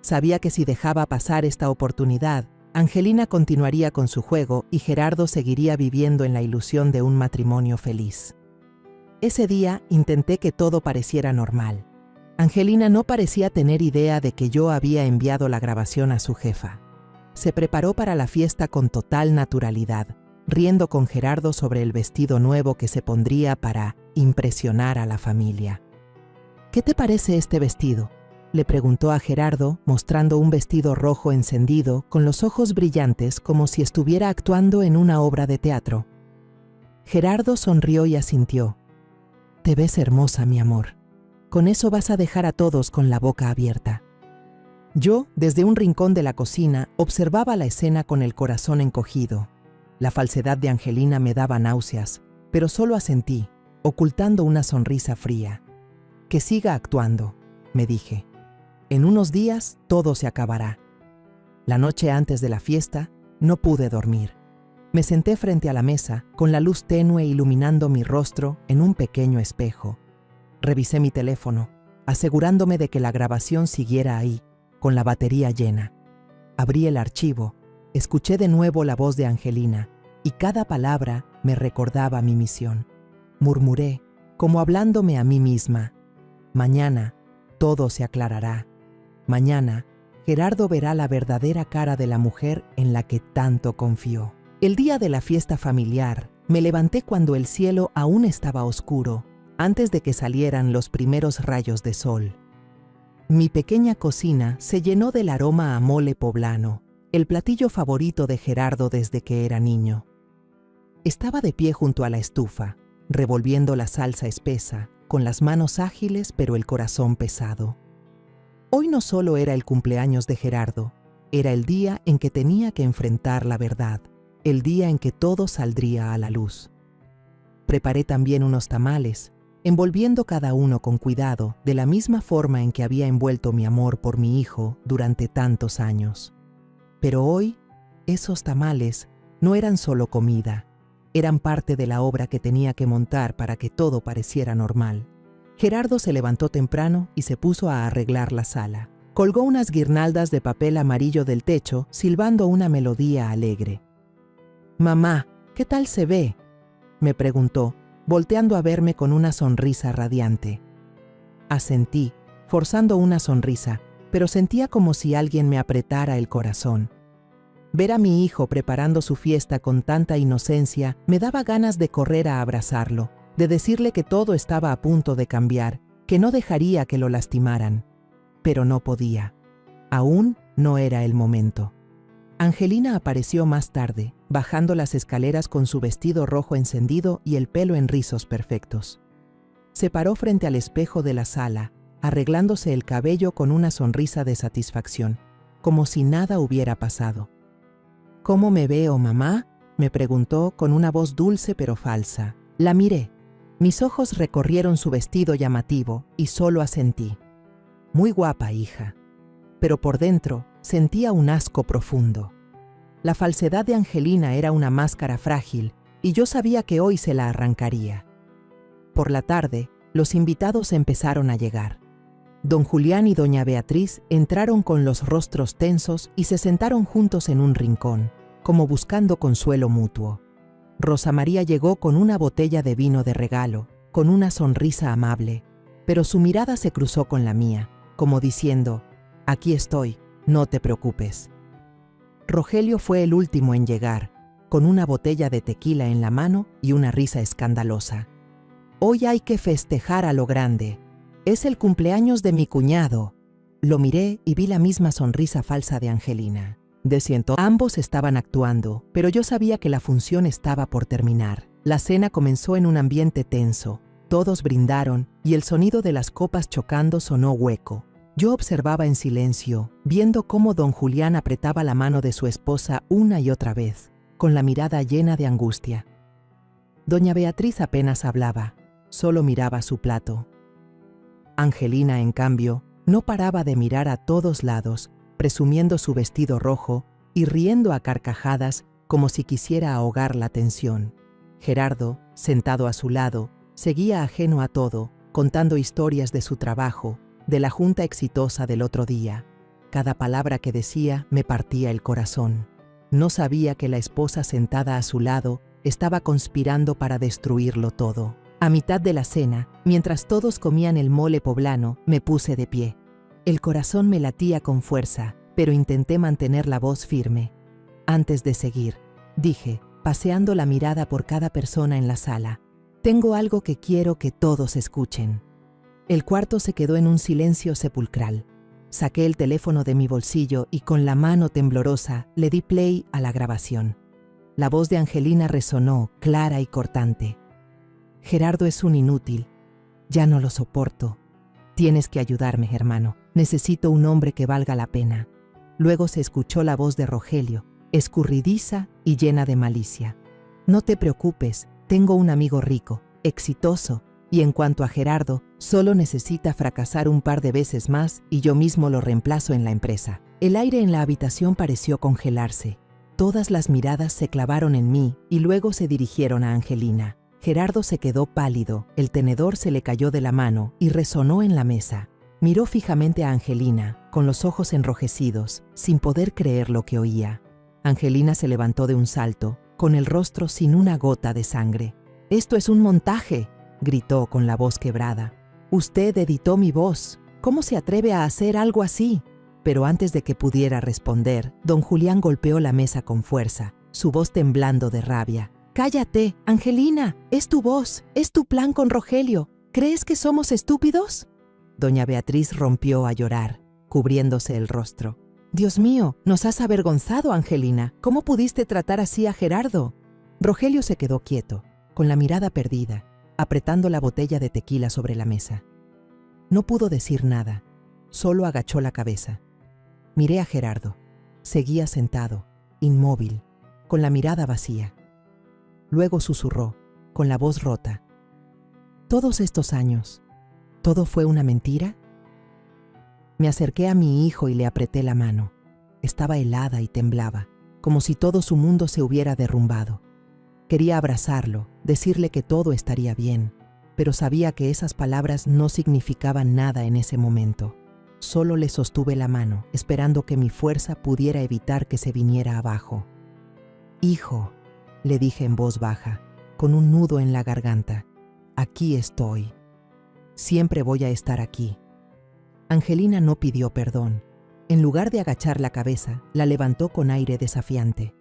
Speaker 1: Sabía que si dejaba pasar esta oportunidad, Angelina continuaría con su juego y Gerardo seguiría viviendo en la ilusión de un matrimonio feliz. Ese día intenté que todo pareciera normal. Angelina no parecía tener idea de que yo había enviado la grabación a su jefa. Se preparó para la fiesta con total naturalidad, riendo con Gerardo sobre el vestido nuevo que se pondría para impresionar a la familia. «¿Qué te parece este vestido?», le preguntó a Gerardo, mostrando un vestido rojo encendido con los ojos brillantes como si estuviera actuando en una obra de teatro. Gerardo sonrió y asintió. «Te ves hermosa, mi amor. Con eso vas a dejar a todos con la boca abierta». Yo, desde un rincón de la cocina, observaba la escena con el corazón encogido. La falsedad de Angelina me daba náuseas, pero solo asentí, ocultando una sonrisa fría. «Que siga actuando», me dije. «En unos días todo se acabará». La noche antes de la fiesta, no pude dormir. Me senté frente a la mesa, con la luz tenue iluminando mi rostro en un pequeño espejo. Revisé mi teléfono, asegurándome de que la grabación siguiera ahí, con la batería llena. Abrí el archivo, escuché de nuevo la voz de Angelina, y cada palabra me recordaba mi misión. Murmuré, como hablándome a mí misma: «Mañana todo se aclarará. Mañana Gerardo verá la verdadera cara de la mujer en la que tanto confió». El día de la fiesta familiar, me levanté cuando el cielo aún estaba oscuro, antes de que salieran los primeros rayos de sol. Mi pequeña cocina se llenó del aroma a mole poblano, el platillo favorito de Gerardo desde que era niño. Estaba de pie junto a la estufa, revolviendo la salsa espesa, con las manos ágiles pero el corazón pesado. Hoy no solo era el cumpleaños de Gerardo, era el día en que tenía que enfrentar la verdad, el día en que todo saldría a la luz. Preparé también unos tamales, envolviendo cada uno con cuidado, de la misma forma en que había envuelto mi amor por mi hijo durante tantos años. Pero hoy, esos tamales no eran solo comida, eran parte de la obra que tenía que montar para que todo pareciera normal. Gerardo se levantó temprano y se puso a arreglar la sala. Colgó unas guirnaldas de papel amarillo del techo, silbando una melodía alegre. «Mamá, ¿qué tal se ve?», me preguntó, volteando a verme con una sonrisa radiante. Asentí, forzando una sonrisa, pero sentía como si alguien me apretara el corazón. Ver a mi hijo preparando su fiesta con tanta inocencia me daba ganas de correr a abrazarlo, de decirle que todo estaba a punto de cambiar, que no dejaría que lo lastimaran. Pero no podía. Aún no era el momento. Angelina apareció más tarde, bajando las escaleras con su vestido rojo encendido y el pelo en rizos perfectos. Se paró frente al espejo de la sala, arreglándose el cabello con una sonrisa de satisfacción, como si nada hubiera pasado. «¿Cómo me veo, mamá?», me preguntó con una voz dulce pero falsa. La miré. Mis ojos recorrieron su vestido llamativo y solo asentí. «Muy guapa, hija». Pero por dentro sentía un asco profundo. La falsedad de Angelina era una máscara frágil y yo sabía que hoy se la arrancaría. Por la tarde, los invitados empezaron a llegar. Don Julián y doña Beatriz entraron con los rostros tensos y se sentaron juntos en un rincón, como buscando consuelo mutuo. Rosa María llegó con una botella de vino de regalo, con una sonrisa amable, pero su mirada se cruzó con la mía, como diciendo: «Aquí estoy, no te preocupes». Rogelio fue el último en llegar, con una botella de tequila en la mano y una risa escandalosa. «Hoy hay que festejar a lo grande. Es el cumpleaños de mi cuñado». Lo miré y vi la misma sonrisa falsa de Angelina. Ambos estaban actuando, pero yo sabía que la función estaba por terminar. La cena comenzó en un ambiente tenso. Todos brindaron y el sonido de las copas chocando sonó hueco. Yo observaba en silencio, viendo cómo don Julián apretaba la mano de su esposa una y otra vez, con la mirada llena de angustia. Doña Beatriz apenas hablaba, solo miraba su plato. Angelina, en cambio, no paraba de mirar a todos lados, presumiendo su vestido rojo y riendo a carcajadas como si quisiera ahogar la tensión. Gerardo, sentado a su lado, seguía ajeno a todo, contando historias de su trabajo, de la junta exitosa del otro día. Cada palabra que decía me partía el corazón. No sabía que la esposa sentada a su lado estaba conspirando para destruirlo todo. A mitad de la cena, mientras todos comían el mole poblano, me puse de pie. El corazón me latía con fuerza, pero intenté mantener la voz firme. Antes de seguir, dije, paseando la mirada por cada persona en la sala, tengo algo que quiero que todos escuchen. El cuarto se quedó en un silencio sepulcral. Saqué el teléfono de mi bolsillo y con la mano temblorosa le di play a la grabación. La voz de Angelina resonó, clara y cortante. Gerardo es un inútil. Ya no lo soporto. Tienes que ayudarme, hermano. Necesito un hombre que valga la pena. Luego se escuchó la voz de Rogelio, escurridiza y llena de malicia. No te preocupes, tengo un amigo rico, exitoso, y en cuanto a Gerardo, solo necesita fracasar un par de veces más y yo mismo lo reemplazo en la empresa. El aire en la habitación pareció congelarse. Todas las miradas se clavaron en mí y luego se dirigieron a Angelina. Gerardo se quedó pálido, el tenedor se le cayó de la mano y resonó en la mesa. Miró fijamente a Angelina, con los ojos enrojecidos, sin poder creer lo que oía. Angelina se levantó de un salto, con el rostro sin una gota de sangre. «¡Esto es un montaje!», gritó con la voz quebrada. «Usted editó mi voz. ¿Cómo se atreve a hacer algo así?». Pero antes de que pudiera responder, don Julián golpeó la mesa con fuerza, su voz temblando de rabia. «¡Cállate, Angelina! Es tu voz, es tu plan con Rogelio. ¿Crees que somos estúpidos?». Doña Beatriz rompió a llorar, cubriéndose el rostro. «Dios mío, nos has avergonzado, Angelina. ¿Cómo pudiste tratar así a Gerardo?». Rogelio se quedó quieto, con la mirada perdida, apretando la botella de tequila sobre la mesa. No pudo decir nada, solo agachó la cabeza. Miré a Gerardo. Seguía sentado, inmóvil, con la mirada vacía. Luego susurró, con la voz rota. «¿Todos estos años, todo fue una mentira?». Me acerqué a mi hijo y le apreté la mano. Estaba helada y temblaba, como si todo su mundo se hubiera derrumbado. Quería abrazarlo, decirle que todo estaría bien, pero sabía que esas palabras no significaban nada en ese momento. Solo le sostuve la mano, esperando que mi fuerza pudiera evitar que se viniera abajo. «Hijo», le dije en voz baja, con un nudo en la garganta, «aquí estoy. Siempre voy a estar aquí». Angelina no pidió perdón. En lugar de agachar la cabeza, la levantó con aire desafiante.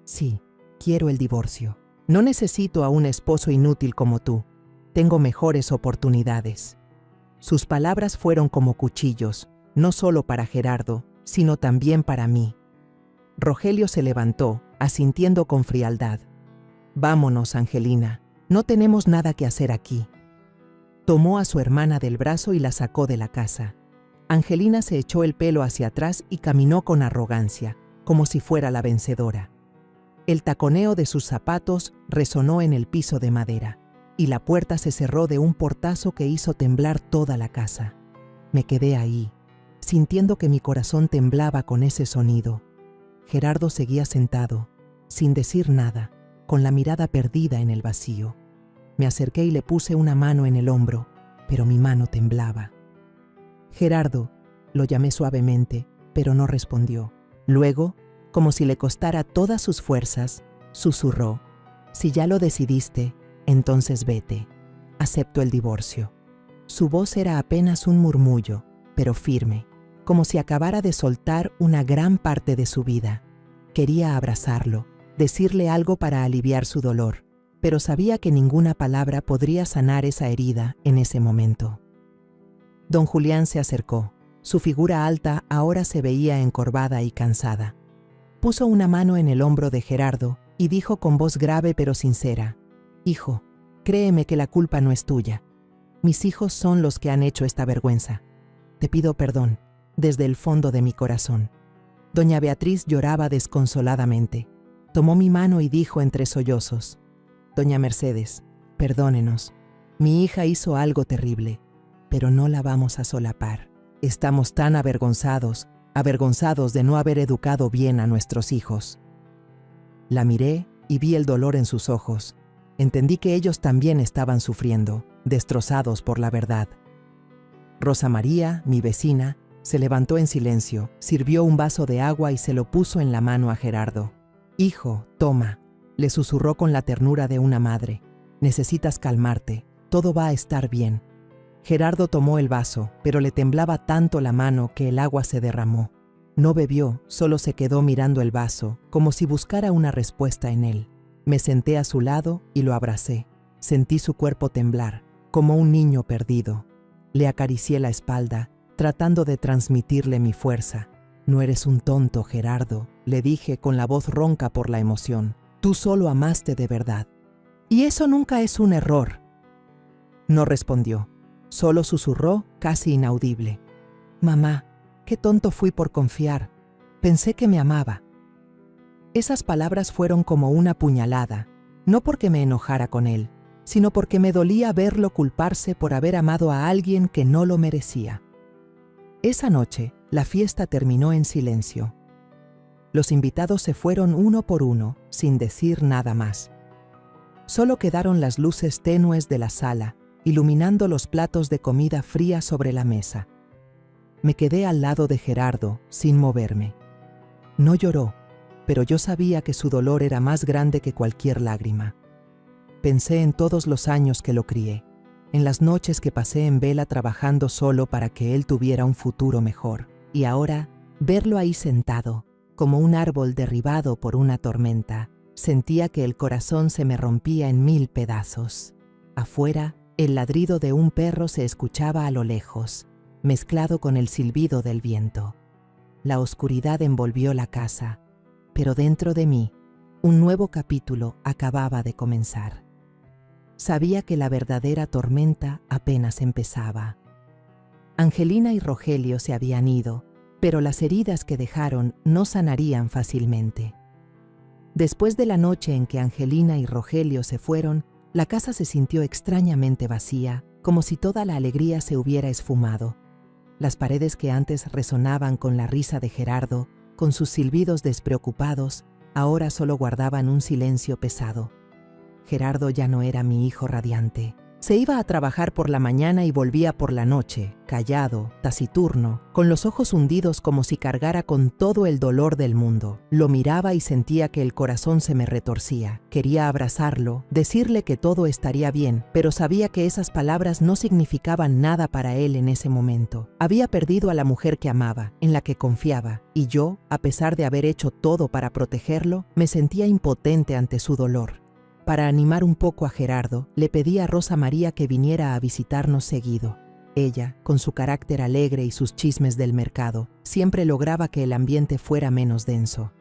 Speaker 1: «Sí, quiero el divorcio. No necesito a un esposo inútil como tú. Tengo mejores oportunidades». Sus palabras fueron como cuchillos, no solo para Gerardo, sino también para mí. Rogelio se levantó, asintiendo con frialdad. «Vámonos, Angelina. No tenemos nada que hacer aquí». Tomó a su hermana del brazo y la sacó de la casa. Angelina se echó el pelo hacia atrás y caminó con arrogancia, como si fuera la vencedora. El taconeo de sus zapatos resonó en el piso de madera, y la puerta se cerró de un portazo que hizo temblar toda la casa. Me quedé ahí, sintiendo que mi corazón temblaba con ese sonido. Gerardo seguía sentado, sin decir nada, con la mirada perdida en el vacío. Me acerqué y le puse una mano en el hombro, pero mi mano temblaba. «Gerardo», lo llamé suavemente, pero no respondió. Luego, como si le costara todas sus fuerzas, susurró: «Si ya lo decidiste, entonces vete. Acepto el divorcio». Su voz era apenas un murmullo, pero firme, como si acabara de soltar una gran parte de su vida. Quería abrazarlo, decirle algo para aliviar su dolor, pero sabía que ninguna palabra podría sanar esa herida en ese momento. Don Julián se acercó. Su figura alta ahora se veía encorvada y cansada. Puso una mano en el hombro de Gerardo y dijo con voz grave pero sincera: «Hijo, créeme que la culpa no es tuya. Mis hijos son los que han hecho esta vergüenza. Te pido perdón, desde el fondo de mi corazón». Doña Beatriz lloraba desconsoladamente. Tomó mi mano y dijo entre sollozos: «Doña Mercedes, perdónenos. Mi hija hizo algo terrible, pero no la vamos a solapar. Estamos tan avergonzados de no haber educado bien a nuestros hijos». La miré y vi el dolor en sus ojos. Entendí que ellos también estaban sufriendo, destrozados por la verdad. Rosa María, mi vecina, Se levantó en silencio, sirvió un vaso de agua y se lo puso en la mano a Gerardo. «Hijo, toma», le susurró con la ternura de una madre. «Necesitas calmarte, todo va a estar bien». Gerardo tomó el vaso, pero le temblaba tanto la mano que el agua se derramó. No bebió, solo se quedó mirando el vaso, como si buscara una respuesta en él. Me senté a su lado y lo abracé. Sentí su cuerpo temblar, como un niño perdido. Le acaricié la espalda, tratando de transmitirle mi fuerza. «No eres un tonto, Gerardo», le dije con la voz ronca por la emoción. «Tú solo amaste de verdad. Y eso nunca es un error». No respondió, solo susurró, casi inaudible. «Mamá, qué tonto fui por confiar. Pensé que me amaba». Esas palabras fueron como una puñalada, no porque me enojara con él, sino porque me dolía verlo culparse por haber amado a alguien que no lo merecía. Esa noche, la fiesta terminó en silencio. Los invitados se fueron uno por uno, sin decir nada más. Solo quedaron las luces tenues de la sala, iluminando los platos de comida fría sobre la mesa. Me quedé al lado de Gerardo, sin moverme. No lloró, pero yo sabía que su dolor era más grande que cualquier lágrima. Pensé en todos los años que lo crié, en las noches que pasé en vela trabajando solo para que él tuviera un futuro mejor. Y ahora, verlo ahí sentado, como un árbol derribado por una tormenta, sentía que el corazón se me rompía en 1000 pedazos. Afuera, el ladrido de un perro se escuchaba a lo lejos, mezclado con el silbido del viento. La oscuridad envolvió la casa, pero dentro de mí, un nuevo capítulo acababa de comenzar. Sabía que la verdadera tormenta apenas empezaba. Angelina y Rogelio se habían ido, pero las heridas que dejaron no sanarían fácilmente. Después de la noche en que Angelina y Rogelio se fueron, la casa se sintió extrañamente vacía, como si toda la alegría se hubiera esfumado. Las paredes que antes resonaban con la risa de Gerardo, con sus silbidos despreocupados, ahora solo guardaban un silencio pesado. Gerardo ya no era mi hijo radiante. Se iba a trabajar por la mañana y volvía por la noche, callado, taciturno, con los ojos hundidos como si cargara con todo el dolor del mundo. Lo miraba y sentía que el corazón se me retorcía. Quería abrazarlo, decirle que todo estaría bien, pero sabía que esas palabras no significaban nada para él en ese momento. Había perdido a la mujer que amaba, en la que confiaba, y yo, a pesar de haber hecho todo para protegerlo, me sentía impotente ante su dolor. Para animar un poco a Gerardo, le pedí a Rosa María que viniera a visitarnos seguido. Ella, con su carácter alegre y sus chismes del mercado, siempre lograba que el ambiente fuera menos denso.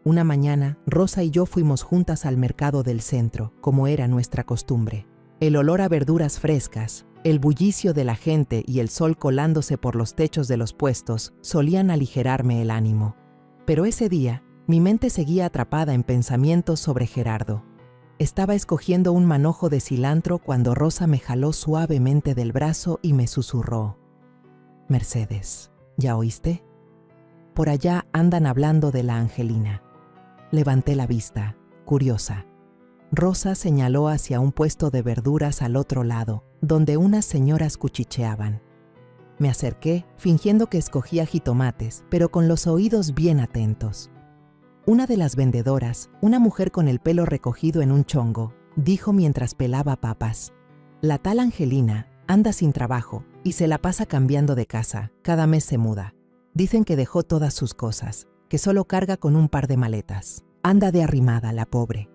Speaker 1: Una mañana, Rosa y yo fuimos juntas al mercado del centro, como era nuestra costumbre. El olor a verduras frescas, el bullicio de la gente y el sol colándose por los techos de los puestos solían aligerarme el ánimo. Pero ese día, mi mente seguía atrapada en pensamientos sobre Gerardo. Estaba escogiendo un manojo de cilantro cuando Rosa me jaló suavemente del brazo y me susurró: «Mercedes, ¿ya oíste? Por allá andan hablando de la Angelina». Levanté la vista, curiosa. Rosa señaló hacia un puesto de verduras al otro lado, donde unas señoras cuchicheaban. Me acerqué, fingiendo que escogía jitomates, pero con los oídos bien atentos. Una de las vendedoras, una mujer con el pelo recogido en un chongo, dijo mientras pelaba papas: «La tal Angelina anda sin trabajo y se la pasa cambiando de casa, cada mes se muda. Dicen que dejó todas sus cosas, que solo carga con un par de maletas. Anda de arrimada, la pobre».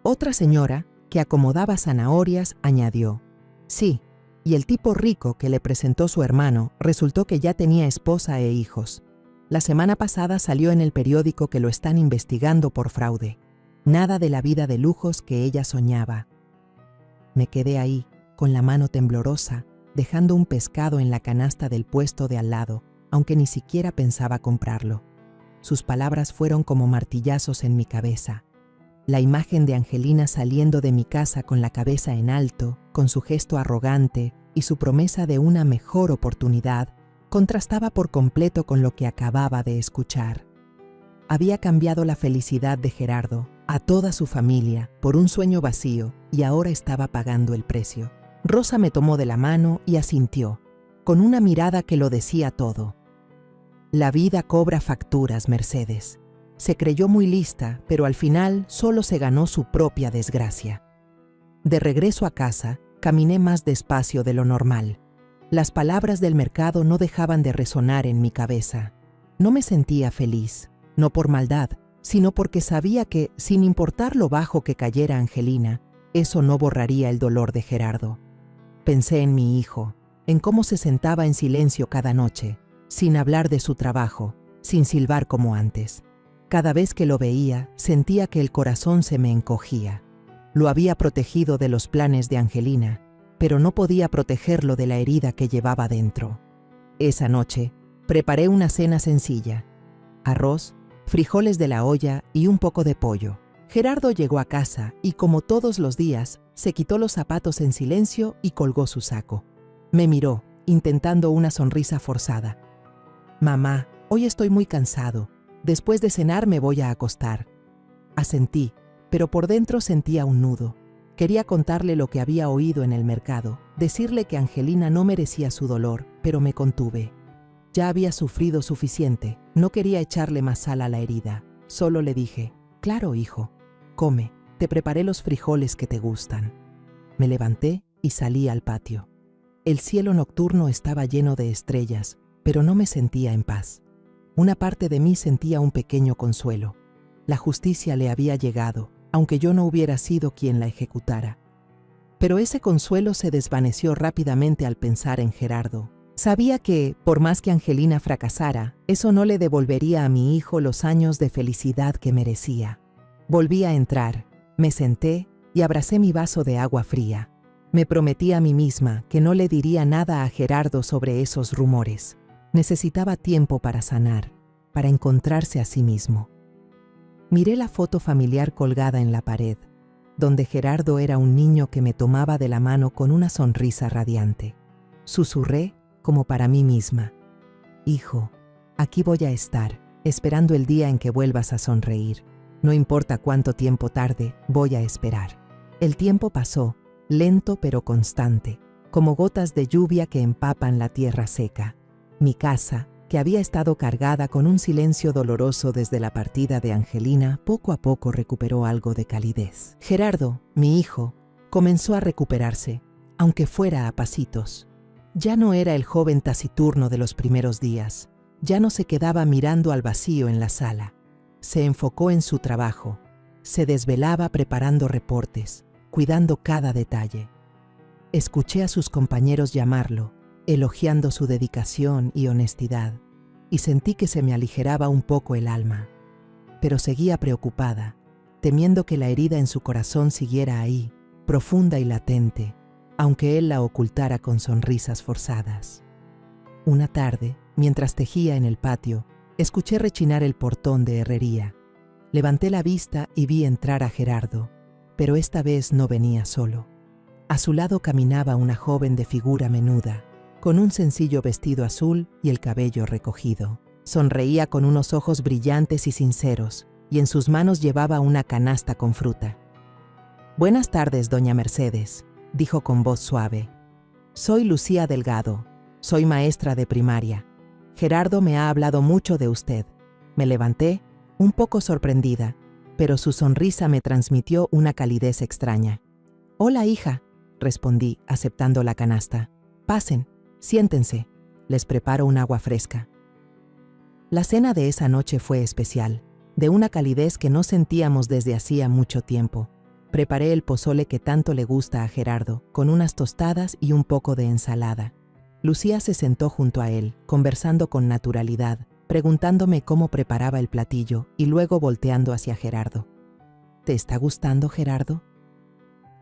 Speaker 1: Otra señora, que acomodaba zanahorias, añadió: «Sí, y el tipo rico que le presentó su hermano resultó que ya tenía esposa e hijos. La semana pasada salió en el periódico que lo están investigando por fraude. Nada de la vida de lujos que ella soñaba». Me quedé ahí, con la mano temblorosa, dejando un pescado en la canasta del puesto de al lado, aunque ni siquiera pensaba comprarlo. Sus palabras fueron como martillazos en mi cabeza. La imagen de Angelina saliendo de mi casa con la cabeza en alto, con su gesto arrogante y su promesa de una mejor oportunidad, contrastaba por completo con lo que acababa de escuchar. Había cambiado la felicidad de Gerardo, a toda su familia, por un sueño vacío, y ahora estaba pagando el precio. Rosa me tomó de la mano y asintió, con una mirada que lo decía todo. La vida cobra facturas, Mercedes. Se creyó muy lista, pero al final solo se ganó su propia desgracia. De regreso a casa, caminé más despacio de lo normal. Las palabras del mercado no dejaban de resonar en mi cabeza. No me sentía feliz, no por maldad, sino porque sabía que, sin importar lo bajo que cayera Angelina, eso no borraría el dolor de Gerardo. Pensé en mi hijo, en cómo se sentaba en silencio cada noche, sin hablar de su trabajo, sin silbar como antes. Cada vez que lo veía, sentía que el corazón se me encogía. Lo había protegido de los planes de Angelina, pero no podía protegerlo de la herida que llevaba dentro. Esa noche, preparé una cena sencilla: arroz, frijoles de la olla y un poco de pollo. Gerardo llegó a casa y, como todos los días, se quitó los zapatos en silencio y colgó su saco. Me miró, intentando una sonrisa forzada. «Mamá, hoy estoy muy cansado. Después de cenar me voy a acostar». Asentí, pero por dentro sentía un nudo. Quería contarle lo que había oído en el mercado, decirle que Angelina no merecía su dolor, pero me contuve. Ya había sufrido suficiente, no quería echarle más sal a la herida. Solo le dije: «Claro, hijo, come, te preparé los frijoles que te gustan». Me levanté y salí al patio. El cielo nocturno estaba lleno de estrellas, pero no me sentía en paz. Una parte de mí sentía un pequeño consuelo. La justicia le había llegado, aunque yo no hubiera sido quien la ejecutara. Pero ese consuelo se desvaneció rápidamente al pensar en Gerardo. Sabía que, por más que Angelina fracasara, eso no le devolvería a mi hijo los años de felicidad que merecía. Volví a entrar, me senté y abracé mi vaso de agua fría. Me prometí a mí misma que no le diría nada a Gerardo sobre esos rumores. Necesitaba tiempo para sanar, para encontrarse a sí mismo. Miré la foto familiar colgada en la pared, donde Gerardo era un niño que me tomaba de la mano con una sonrisa radiante. Susurré, como para mí misma: «Hijo, aquí voy a estar, esperando el día en que vuelvas a sonreír. No importa cuánto tiempo tarde, voy a esperar». El tiempo pasó, lento pero constante, como gotas de lluvia que empapan la tierra seca. Mi casa, que había estado cargada con un silencio doloroso desde la partida de Angelina, poco a poco recuperó algo de calidez. Gerardo, mi hijo, comenzó a recuperarse, aunque fuera a pasitos. Ya no era el joven taciturno de los primeros días. Ya no se quedaba mirando al vacío en la sala. Se enfocó en su trabajo. Se desvelaba preparando reportes, cuidando cada detalle. Escuché a sus compañeros llamarlo, elogiando su dedicación y honestidad, y sentí que se me aligeraba un poco el alma. Pero seguía preocupada, temiendo que la herida en su corazón siguiera ahí, profunda y latente, aunque él la ocultara con sonrisas forzadas. Una tarde, mientras tejía en el patio, escuché rechinar el portón de herrería. Levanté la vista y vi entrar a Gerardo, pero esta vez no venía solo. A su lado caminaba una joven de figura menuda, con un sencillo vestido azul y el cabello recogido. Sonreía con unos ojos brillantes y sinceros, y en sus manos llevaba una canasta con fruta. «Buenas tardes, doña Mercedes», dijo con voz suave. «Soy Lucía Delgado, soy maestra de primaria. Gerardo me ha hablado mucho de usted». Me levanté, un poco sorprendida, pero su sonrisa me transmitió una calidez extraña. «Hola, hija», respondí, aceptando la canasta. «Pasen, siéntense, les preparo un agua fresca». La cena de esa noche fue especial, de una calidez que no sentíamos desde hacía mucho tiempo. Preparé el pozole que tanto le gusta a Gerardo, con unas tostadas y un poco de ensalada. Lucía se sentó junto a él, conversando con naturalidad, preguntándome cómo preparaba el platillo y luego volteando hacia Gerardo. «¿Te está gustando, Gerardo?»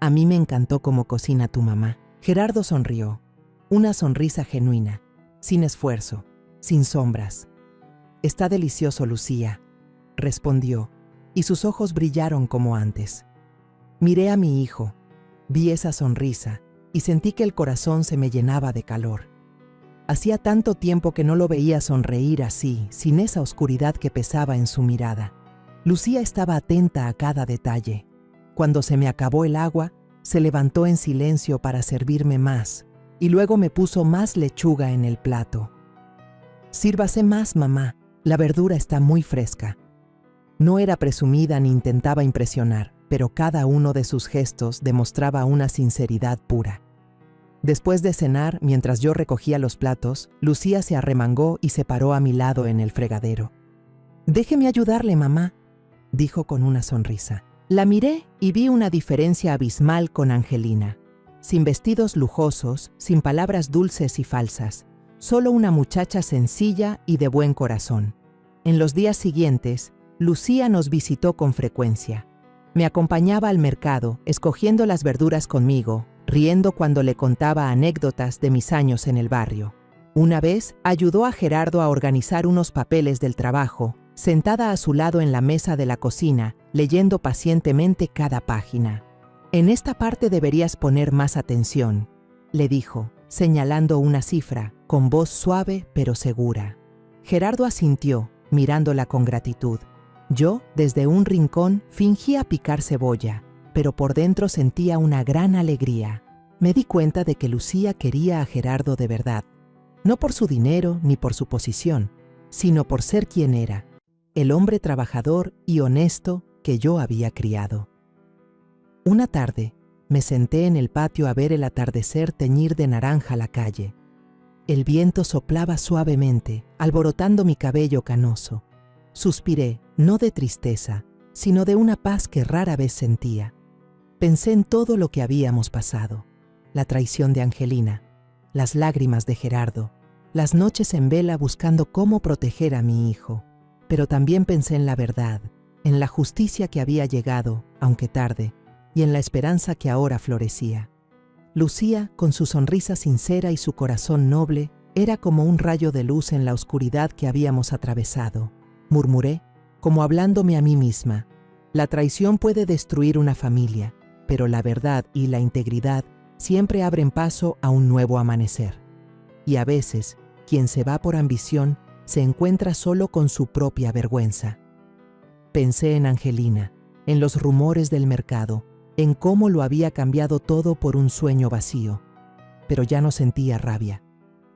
Speaker 1: «A mí me encantó cómo cocina tu mamá». Gerardo sonrió, una sonrisa genuina, sin esfuerzo, sin sombras. «Está delicioso, Lucía», respondió, y sus ojos brillaron como antes. Miré a mi hijo, vi esa sonrisa y sentí que el corazón se me llenaba de calor. Hacía tanto tiempo que no lo veía sonreír así, sin esa oscuridad que pesaba en su mirada. Lucía estaba atenta a cada detalle. Cuando se me acabó el agua, se levantó en silencio para servirme más, y luego me puso más lechuga en el plato. Sírvase más, mamá. La verdura está muy fresca. No era presumida ni intentaba impresionar, pero cada uno de sus gestos demostraba una sinceridad pura. Después de cenar, mientras yo recogía los platos, Lucía se arremangó y se paró a mi lado en el fregadero. «Déjeme ayudarle, mamá», dijo con una sonrisa. La miré y vi una diferencia abismal con Angelina. Sin vestidos lujosos, sin palabras dulces y falsas, solo una muchacha sencilla y de buen corazón. En los días siguientes, Lucía nos visitó con frecuencia. Me acompañaba al mercado, escogiendo las verduras conmigo, riendo cuando le contaba anécdotas de mis años en el barrio. Una vez, ayudó a Gerardo a organizar unos papeles del trabajo, sentada a su lado en la mesa de la cocina, leyendo pacientemente cada página. «En esta parte deberías poner más atención», le dijo, señalando una cifra, con voz suave pero segura. Gerardo asintió, mirándola con gratitud. Yo, desde un rincón, fingía picar cebolla, pero por dentro sentía una gran alegría. Me di cuenta de que Lucía quería a Gerardo de verdad, no por su dinero ni por su posición, sino por ser quien era, el hombre trabajador y honesto que yo había criado. Una tarde, me senté en el patio a ver el atardecer teñir de naranja la calle. El viento soplaba suavemente, alborotando mi cabello canoso. Suspiré, no de tristeza, sino de una paz que rara vez sentía. Pensé en todo lo que habíamos pasado: la traición de Angelina, las lágrimas de Gerardo, las noches en vela buscando cómo proteger a mi hijo. Pero también pensé en la verdad, en la justicia que había llegado, aunque tarde, y en la esperanza que ahora florecía. Lucía, con su sonrisa sincera y su corazón noble, era como un rayo de luz en la oscuridad que habíamos atravesado. Murmuré, como hablándome a mí misma: la traición puede destruir una familia, pero la verdad y la integridad siempre abren paso a un nuevo amanecer. Y a veces, quien se va por ambición se encuentra solo con su propia vergüenza. Pensé en Angelina, en los rumores del mercado, en cómo lo había cambiado todo por un sueño vacío. Pero ya no sentía rabia.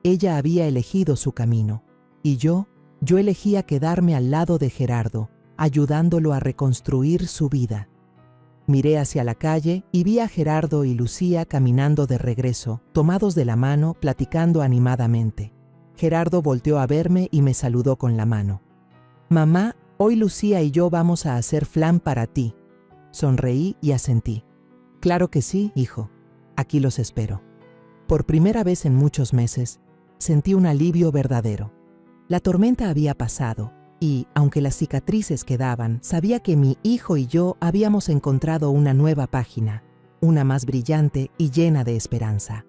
Speaker 1: Ella había elegido su camino, y yo elegía quedarme al lado de Gerardo, ayudándolo a reconstruir su vida. Miré hacia la calle y vi a Gerardo y Lucía caminando de regreso, tomados de la mano, platicando animadamente. Gerardo volteó a verme y me saludó con la mano. «Mamá, hoy Lucía y yo vamos a hacer flan para ti». Sonreí y asentí. «Claro que sí, hijo. Aquí los espero». Por primera vez en muchos meses, sentí un alivio verdadero. La tormenta había pasado y, aunque las cicatrices quedaban, sabía que mi hijo y yo habíamos encontrado una nueva página, una más brillante y llena de esperanza.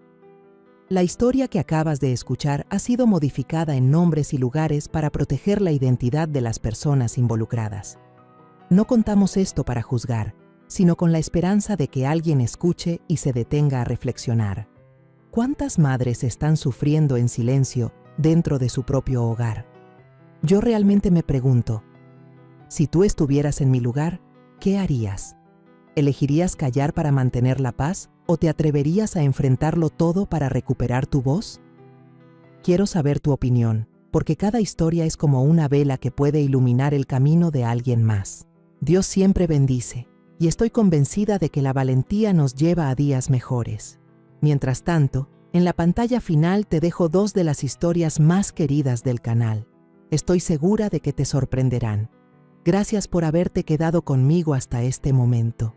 Speaker 1: La historia que acabas de escuchar ha sido modificada en nombres y lugares para proteger la identidad de las personas involucradas. No contamos esto para juzgar, sino con la esperanza de que alguien escuche y se detenga a reflexionar. ¿Cuántas madres están sufriendo en silencio dentro de su propio hogar? Yo realmente me pregunto, si tú estuvieras en mi lugar, ¿qué harías? ¿Elegirías callar para mantener la paz o te atreverías a enfrentarlo todo para recuperar tu voz? Quiero saber tu opinión, porque cada historia es como una vela que puede iluminar el camino de alguien más. Dios siempre bendice, y estoy convencida de que la valentía nos lleva a días mejores. Mientras tanto, en la pantalla final te dejo 2 de las historias más queridas del canal. Estoy segura de que te sorprenderán. Gracias por haberte quedado conmigo hasta este momento.